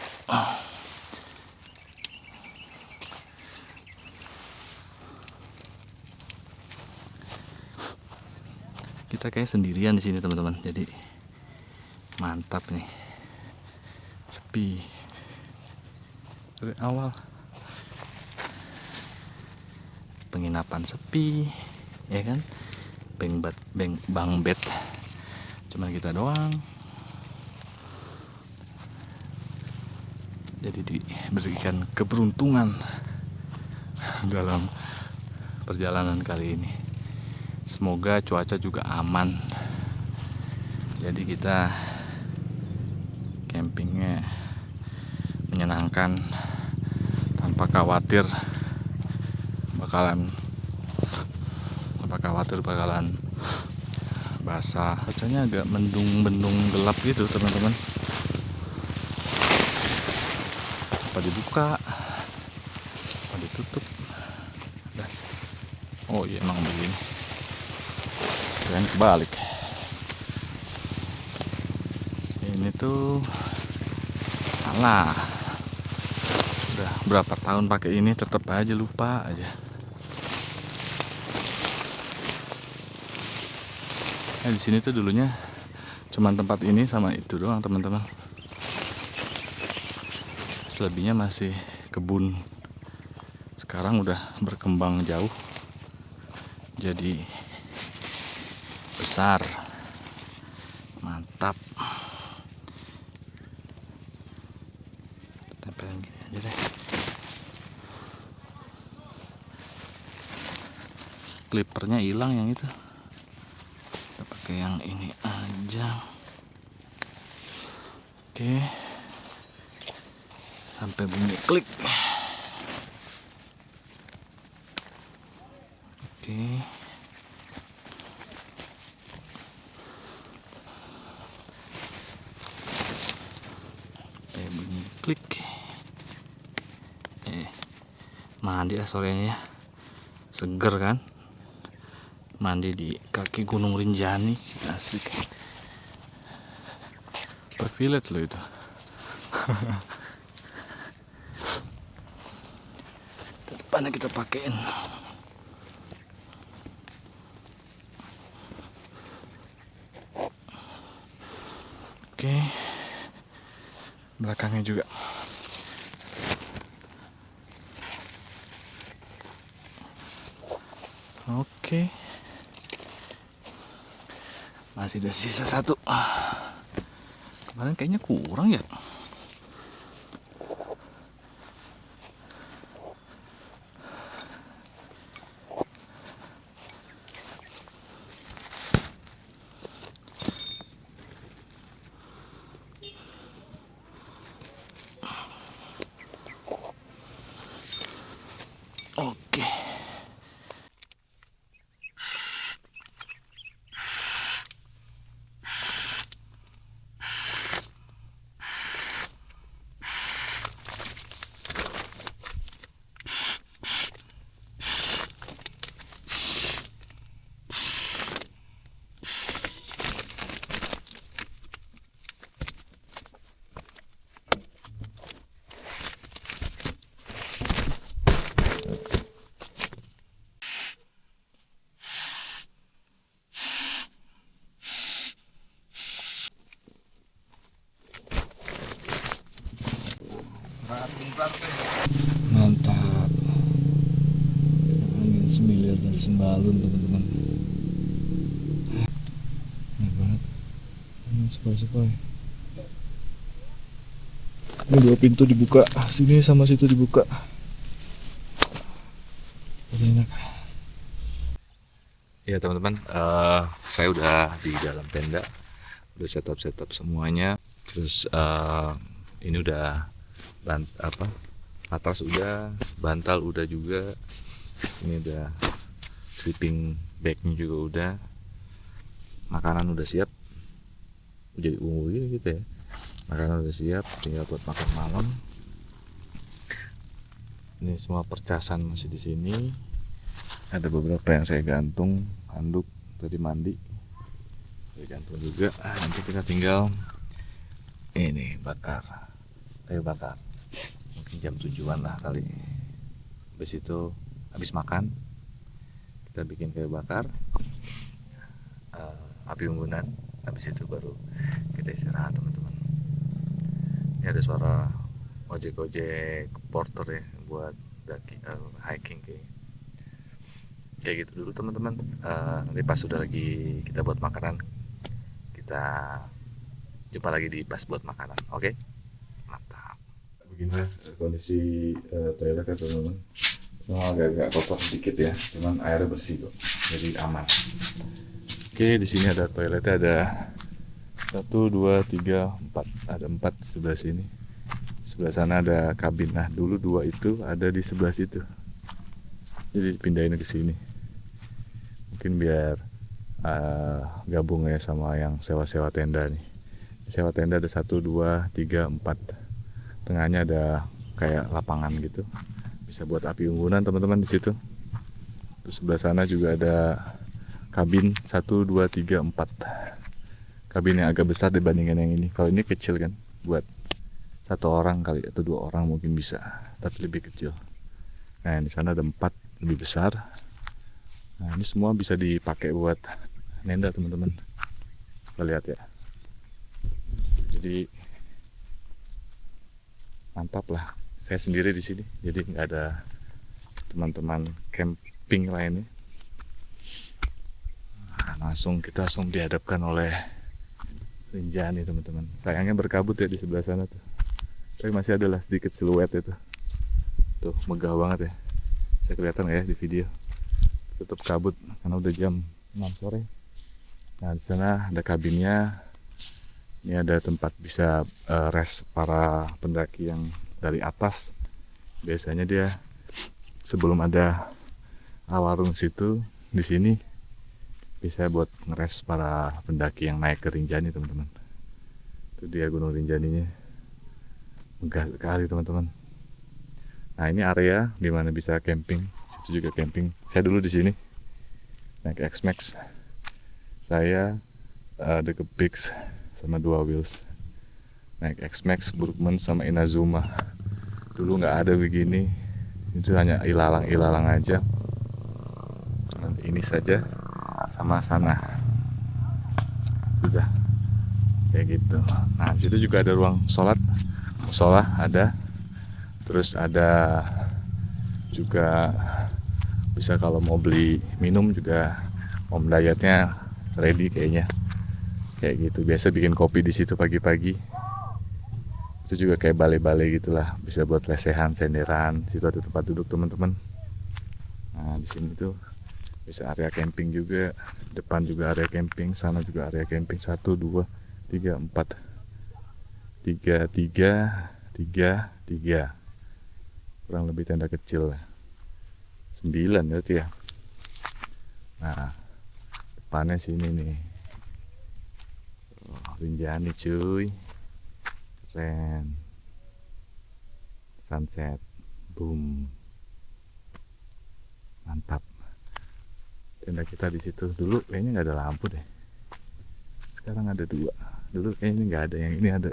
A: Kita kayak sendirian di sini teman-teman, jadi mantap nih, sepi dari awal. Penginapan sepi, ya kan? Bang bed cuman kita doang. Jadi diberikan keberuntungan dalam perjalanan kali ini. Semoga cuaca juga aman. Jadi kita campingnya menyenangkan tanpa khawatir bakalan basah. Cuacanya agak mendung gelap gitu teman-teman. Apa dibuka, apa ditutup. Oh iya, emang begini. Keren kebalik. Ini tuh salah. Udah berapa tahun pakai ini tetap aja lupa aja. Nah, di sini tuh dulunya cuman tempat ini sama itu doang teman-teman. Selebihnya masih kebun. Sekarang udah berkembang jauh. Jadi besar. Mantap. Tempelin gini aja deh. Clippernya hilang yang itu. Kita pakai yang ini aja. Oke. Sampai bunyi klik. Oke. Sampai bunyi klik. Mandi sore ini ya. Seger kan? Mandi di kaki Gunung Rinjani, asik. Privilege loh itu. Depannya kita pakein. Oke. Belakangnya juga. Oke. Masih ada sisa satu. Kemarin kayaknya kurang ya. Oke. Mantap. Angin semilir dari Sembalun teman-teman. Enak banget. Angin sepoi-sepoi. Ini dua pintu dibuka, sini sama situ dibuka. Jadi enak. Ya teman-teman, saya udah di dalam tenda, udah setup semuanya. Terus ini udah atlas udah, bantal udah juga. Ini udah sleeping bagnya juga udah, makanan udah siap, jadi ungu gitu ya. Makanan udah siap, tinggal buat makan malam. Ini semua percasan masih di sini. Ada beberapa yang saya gantung, handuk tadi mandi, saya gantung juga. Nanti kita tinggal ini bakar, kayu bakar. Mungkin jam 7-an lah kali. Habis itu habis makan kita bikin kayu bakar, api unggunan. Habis itu baru kita istirahat teman-teman. Ini ada suara ojek-ojek porter ya buat hiking kayak gitu dulu teman-teman. Nanti pas sudah lagi kita buat makanan, kita jumpa lagi di pas buat makanan. Oke, mantap. Beginilah kondisi toilet ya teman-teman. Agak-agak kotor sedikit ya, cuman airnya bersih kok, jadi aman. Oke, di sini ada toiletnya, ada 1, 2, 3, 4, ada 4 di sebelah sini. Sebelah sana ada kabin. Nah, dulu 2 itu ada di sebelah situ, jadi pindahin ke sini. Mungkin biar gabung ya sama yang sewa-sewa tenda nih. Sewa tenda ada 1, 2, 3, 4. Tengahnya ada kayak lapangan gitu. Bisa buat api unggunan teman-teman di situ. Terus sebelah sana juga ada kabin 1, 2, 3, 4. Kabin yang agak besar dibandingkan yang ini. Kalau ini kecil kan, buat 1 orang kali atau 2 orang mungkin bisa, tapi lebih kecil. Nah, di sana ada 4 lebih besar. Nah, ini semua bisa dipakai buat nenda teman-teman. Kita lihat ya. Jadi mantap lah. Saya sendiri di sini, jadi nggak ada teman-teman camping lainnya. Nah, kita langsung dihadapkan oleh Rinjani teman-teman. Sayangnya berkabut ya di sebelah sana tuh. Tapi masih ada lah sedikit siluet itu. Tuh megah banget ya. Saya kelihatan nggak ya di video? Tetap kabut karena udah jam 6 sore. Nah, di sana ada kabinnya. Ini ada tempat bisa rest para pendaki yang dari atas. Biasanya dia sebelum ada warung situ, di sini bisa buat ngeres para pendaki yang naik ke Rinjani teman-teman. Itu dia Gunung Rinjaninya, megah sekali teman-teman. Nah, ini area dimana bisa camping. Situ juga camping. Saya dulu di sini naik X-Max. Saya deket Bix sama 2 wheels. Naik X-Max, Burkman sama Inazuma. Dulu nggak ada begini, itu hanya ilalang-ilalang aja. Nanti ini saja sama sana, sudah kayak gitu. Nah, di situ juga ada ruang sholat, musola ada. Terus ada juga bisa kalau mau beli minum juga, Om Dayatnya ready kayaknya. Kayak gitu, biasa bikin kopi di situ pagi-pagi. Itu juga kayak balai-balai gitulah, bisa buat lesehan, senderan. Situ ada tempat duduk teman-teman. Nah, di sini tuh bisa area camping juga. Depan juga area camping, sana juga area camping. 1, 2, 3, 4. 3, 3, 3, 3. Kurang lebih tenda kecil. 9 berarti ya. Nah, depannya sini nih. Rinjani cuy, keren, sunset, boom, mantap. Tenda kita di situ dulu kayaknya nggak ada lampu deh, sekarang ada 2. Dulu kayaknya nggak ada, yang ini ada,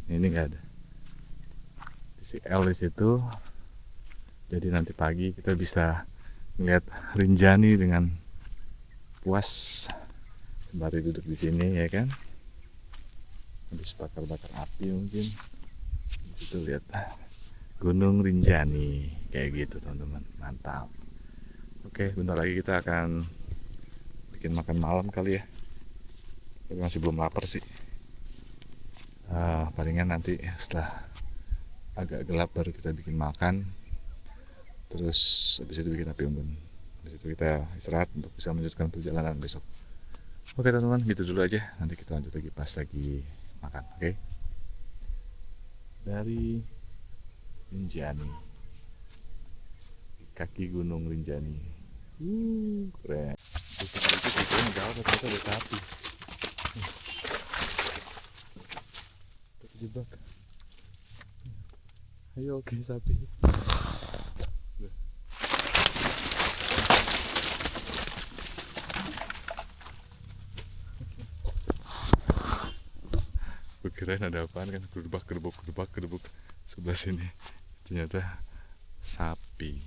A: ini nggak ada. Si L di situ, jadi nanti pagi kita bisa ngeliat Rinjani dengan puas sembari duduk di sini ya kan. Habis bakar-bakar api mungkin. Itu lihat Gunung Rinjani kayak gitu teman-teman, mantap. Oke, bentar lagi kita akan bikin makan malam kali ya. Tapi masih belum lapar sih. Palingan nanti setelah agak gelap baru kita bikin makan. Terus habis itu bikin api unggun. Habis itu kita istirahat untuk bisa melanjutkan perjalanan besok. Oke teman-teman, gitu dulu aja. Nanti kita lanjut lagi pas lagi makan, oke? Dari Rinjani kaki Gunung Rinjani. Keren. Itu pikirnya jauh, ternyata ada sapi. Terjebak. Ayo, oke sapi. Kirain ada apaan kan, gerbuk sebelah sini, ternyata sapi.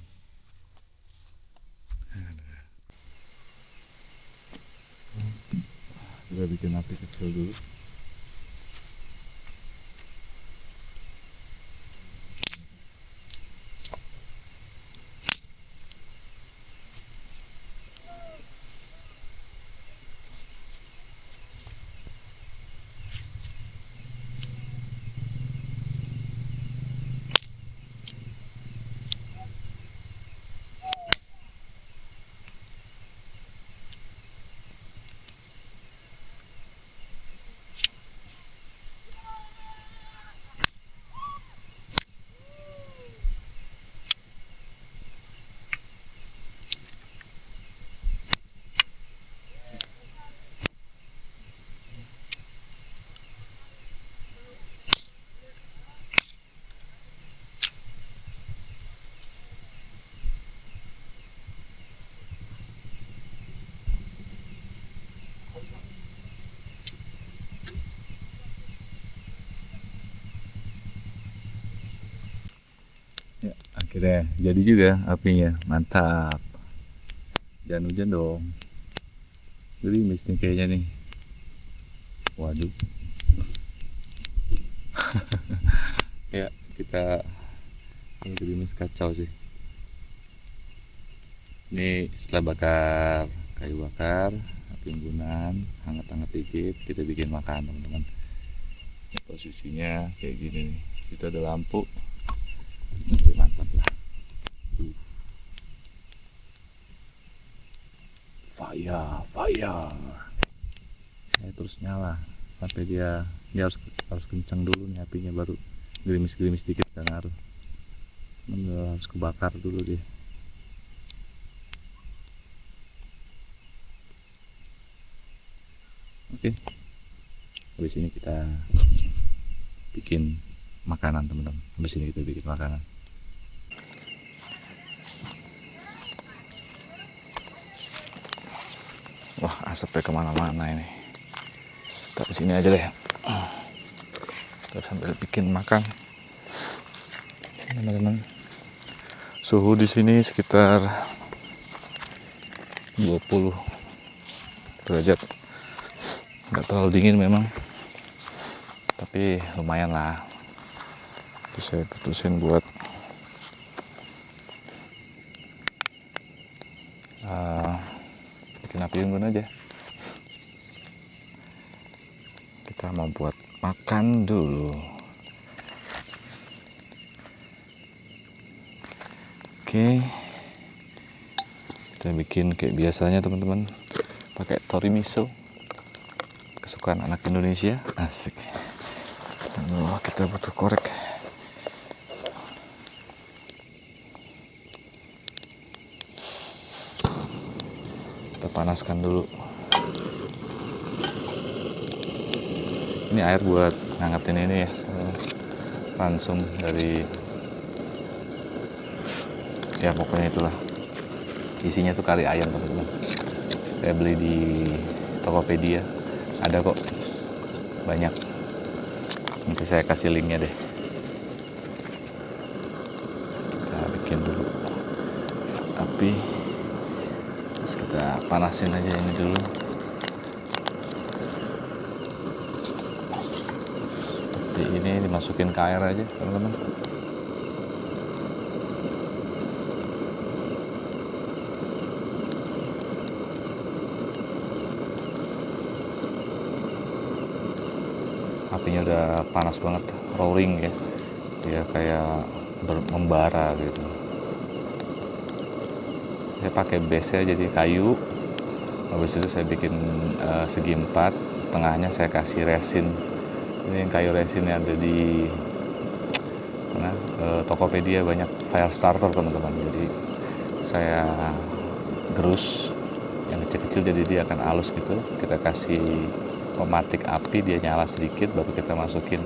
A: Kita bikin api kecil dulu. Ya, akhirnya jadi juga apinya, mantap. Jangan hujan dong. Gerimis nih kayaknya nih. Waduh. Ya, kita ini gerimis kacau sih. Ini setelah bakar kayu bakar, api unggunan, hangat-hangat dikit, kita bikin makan teman-teman. Posisinya kayak gini nih. Situ ada lampu. Oke, mantap lah. Fire. Ya, terus nyala sampai dia harus kencang dulu nih apinya, baru gerimis dikit dan harus kebakar dulu dia. Oke. Habis ini kita bikin makanan teman-teman. Wah, asapnya kemana-mana ini. Kita di sini aja deh. Kita sambil bikin makan. Teman-teman, suhu di sini sekitar 20 derajat. Nggak terlalu dingin memang, tapi lumayan lah. Terus saya putusin buat bikin api unggun aja. Kita mau buat makan dulu. Oke, kita bikin kayak biasanya teman-teman, pakai tori miso, kesukaan anak Indonesia. Asik. Kita butuh korek. Kita panaskan dulu. Ini air buat ngangetin ini ya, ransum dari, ya pokoknya itulah. Isinya tuh kari ayam teman-teman. Saya beli di Tokopedia, ada kok banyak. Nanti saya kasih linknya deh. Kita bikin dulu api, terus kita panasin aja ini dulu. Seperti ini, dimasukin ke air aja teman-teman. Apinya udah panas banget, roaring ya, dia kayak membara gitu. Saya pakai base nya jadi kayu, habis itu saya bikin segi 4, tengahnya saya kasih resin. Ini yang kayu resin yang ada di Tokopedia, banyak fire starter teman-teman. Jadi saya gerus yang kecil-kecil, jadi dia akan halus gitu. Kita kasih pematik api, dia nyala sedikit, baru kita masukin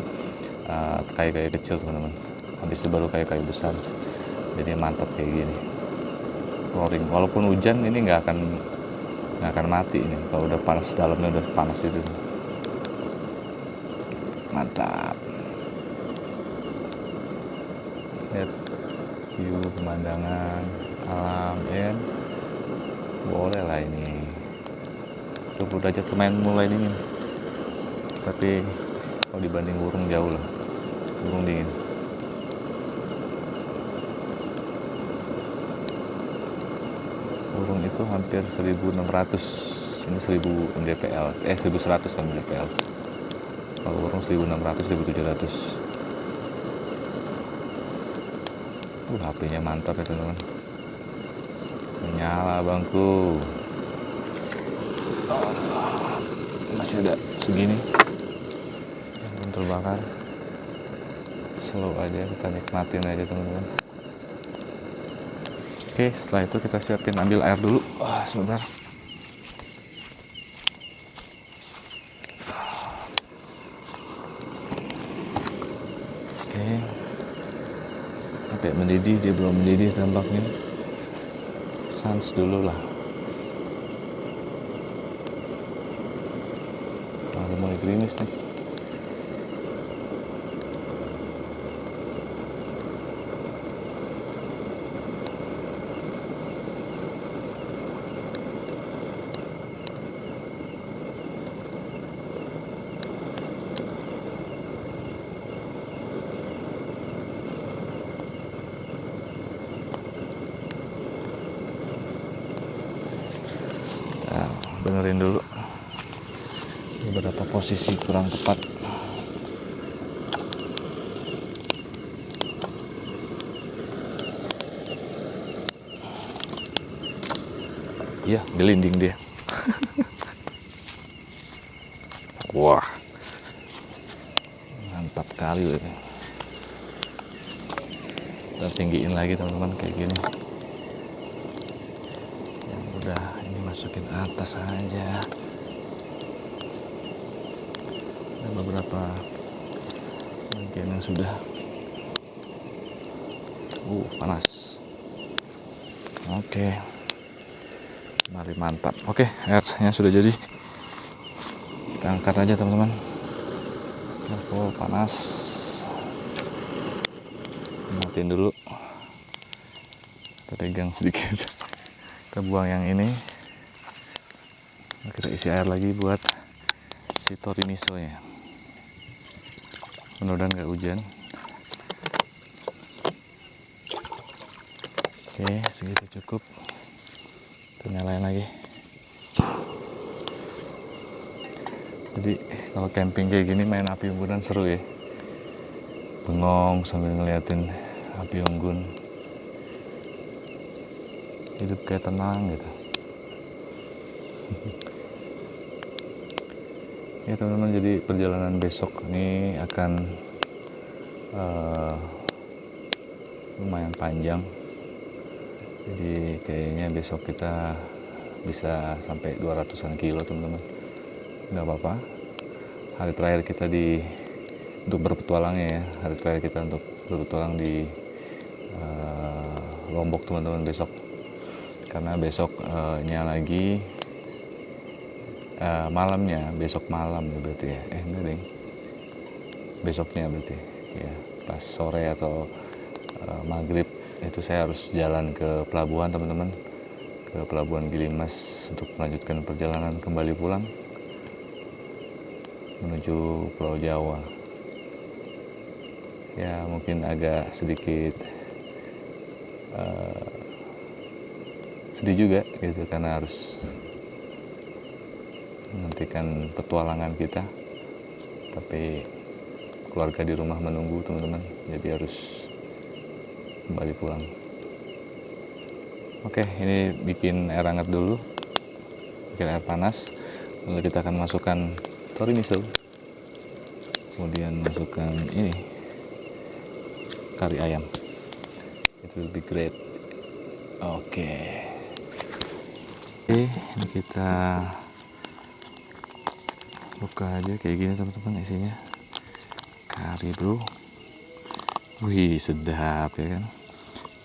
A: kayu-kayu kecil teman-teman. Habis itu baru kayu-kayu besar, jadi mantap kayak gini. Roaring, walaupun hujan ini nggak akan mati ini kalau udah panas, dalamnya udah panas itu. Mantap. Lihat view pemandangan alam ya. Boleh lah ini 20 derajat lumayan mulai dingin, tapi kalau dibanding burung jauh lah, burung dingin. Burung itu hampir 1600, ini 1000 mdpl, 1100 mdpl. Kalau burung 1600, 1700. HP-nya mantap ya teman-teman, nyala bangku. Masih ada segini yang belum terbakar. Slow aja, kita nikmatin aja teman-teman. Oke, setelah itu kita siapin, ambil air dulu. Sebentar. Oke, sampai mendidih, dia belum mendidih tampaknya. Sans dulu lah. Udah mulai gerimis nih. Benerin dulu beberapa posisi kurang tepat. Iya, gelinding dia. Wah, mantap kali ini. Kita tinggiin lagi teman-teman kayak gini. Yang udah ini masukin atas aja. Ada beberapa bagian yang sudah panas. Oke. Mari, mantap. Oke, airnya sudah jadi. Kita angkat aja teman-teman. Panas. Matiin dulu. Kita pegang sedikit. Kita buang yang ini. Kita isi air lagi buat si tori miso nya. Mudah-mudahan nggak hujan. Oke, segitu cukup. Kita nyalain lagi. Jadi kalau camping kayak gini main api unggunan seru ya. Bengong sambil ngeliatin api unggun. Hidup kayak tenang gitu. Ya teman-teman, jadi perjalanan besok ini akan lumayan panjang. Jadi kayaknya besok kita bisa sampai 200-an kilo teman-teman. Nggak apa-apa. Hari terakhir kita untuk berpetualangnya ya. Hari terakhir kita untuk berpetualang di Lombok teman-teman besok. Karena besoknya lagi malamnya, besok malam berarti ya. Enggak deh. Besoknya berarti ya, pas sore atau maghrib itu saya harus jalan ke pelabuhan teman-teman, ke pelabuhan Gilimas untuk melanjutkan perjalanan kembali pulang menuju Pulau Jawa. Ya mungkin agak sedikit sedih juga gitu, karena harus menghentikan petualangan kita, tapi keluarga di rumah menunggu teman-teman, jadi harus kembali pulang. Oke, ini bikin air hangat dulu, bikin air panas, lalu kita akan masukkan tori miso, kemudian masukkan ini kari ayam. It will be great. Oke. Ini kita buka aja kayak gini teman-teman isinya. Kari bro. Wih sedap ya kan.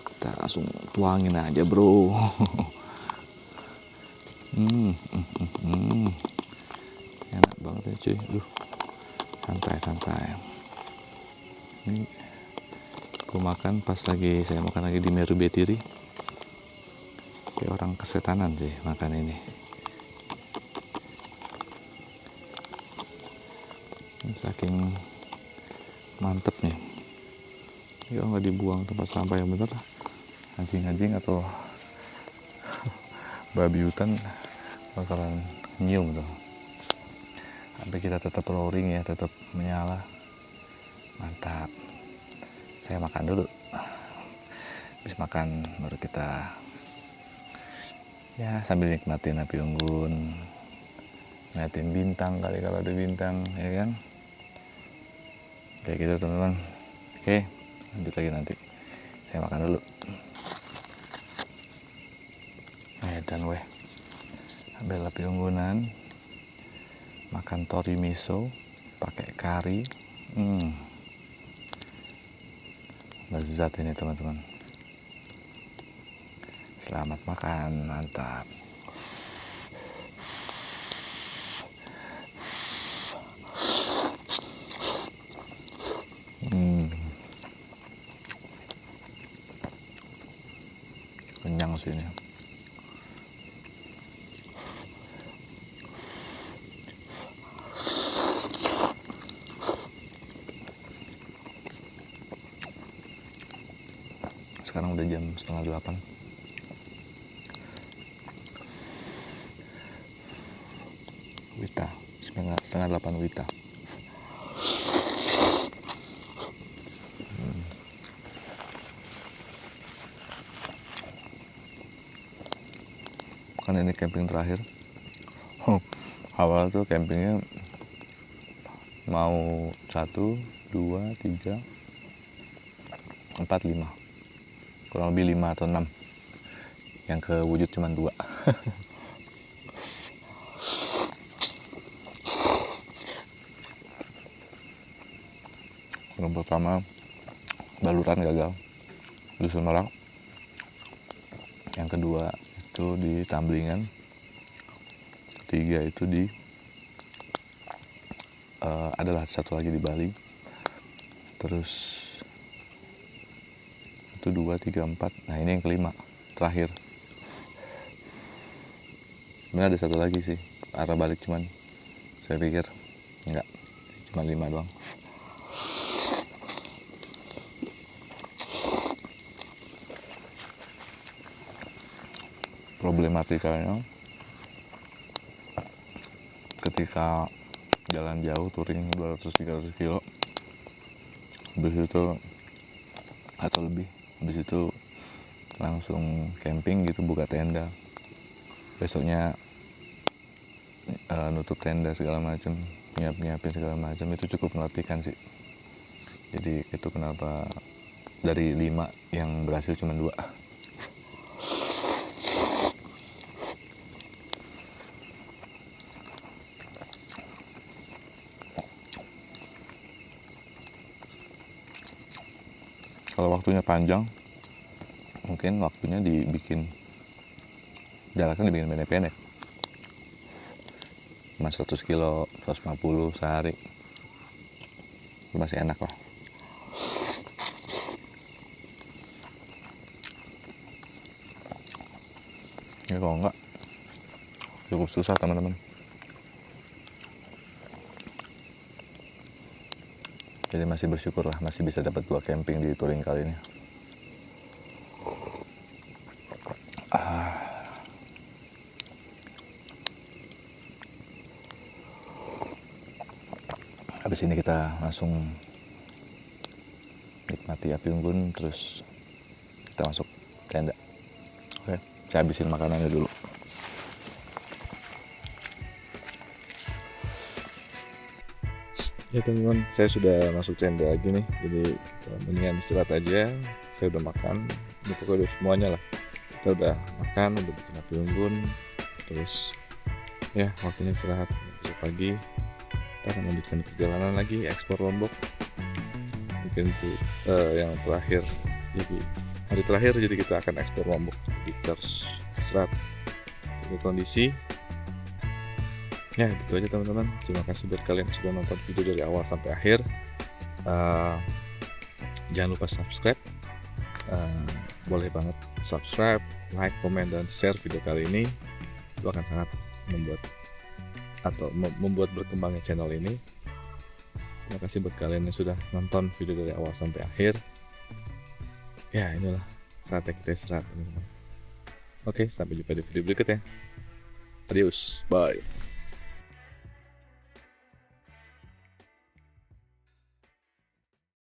A: Kita langsung tuangin aja bro. Enak banget ya cuy. Santai. Ini aku makan pas saya makan lagi di Meru Betiri. Kayak orang kesetanan sih makan ini. Saking mantepnya. Ya nggak dibuang tempat sampah yang bener. Anjing-anjing atau babi hutan bakalan nyium tuh. Tapi kita tetap roaring ya, tetap menyala. Mantap. Saya makan dulu. Habis makan baru kita ya sambil nikmatin api unggun, ngeliatin bintang kali kalau ada bintang ya kan. Kayak gitu teman-teman. Oke, lanjut lagi nanti. Saya makan dulu. Dan ambil api unggunan, makan tori miso pakai kari. Lezat ini teman-teman. Selamat makan, mantap. Kenyang sih ini. Sekarang udah jam 7:30. Wita, 7:30 Wita. Kan ini camping terakhir. Awal tuh campingnya mau 1, 2, 3, 4, 5. Kurang lebih 5 atau 6. Yang kewujud cuma 2. Yang pertama Baluran gagal, Dusun Merak. Yang kedua itu di Tamblingan. Ketiga itu di adalah satu lagi di Bali. Terus itu 2, 3, 4. Nah ini yang kelima terakhir. Sebenarnya ada satu lagi sih arah balik, cuman saya pikir enggak, cuma 5 doang. Problematikanya ketika jalan jauh touring 200-300 kilo, habis itu atau lebih, habis itu langsung camping gitu, buka tenda, besoknya nutup tenda segala macam, nyiapin segala macam, itu cukup melatihkan sih. Jadi itu kenapa dari 5 yang berhasil cuma 2. Kalau waktunya panjang, mungkin waktunya dibikin pendek-pendek. Cuma 100 kilo, 150 sehari. Masih enak lah. Ya kalau enggak, cukup susah teman-teman. Jadi masih bersyukur lah, masih bisa dapat 2 camping di touring kali ini. Habis ini kita langsung nikmati api unggun, terus kita masuk tenda. Oke, saya habisin makanannya dulu. Ya teman-teman, saya sudah masuk tenda lagi nih, jadi mendingan istirahat aja. Saya udah makan, ini pokoknya udah semuanya lah. kita udah makan, udah bikin api unggun, terus ya waktunya istirahat. Besok pagi kita akan melanjutkan perjalanan lagi ekspor Lombok. Mungkin itu yang terakhir, jadi hari terakhir, jadi kita akan ekspor Lombok. Jadi kita harus istirahat. Ini kondisi ya, gitu aja teman-teman. Terima kasih buat kalian yang sudah nonton video dari awal sampai akhir. Jangan lupa subscribe. Boleh banget subscribe, like, komen, dan share video kali ini. Itu akan sangat membuat berkembangnya channel ini. Terima kasih buat kalian yang sudah nonton video dari awal sampai akhir. Ya, inilah saatnya kita istirahat, teman-teman. Oke, sampai jumpa di video berikutnya. Adios, bye.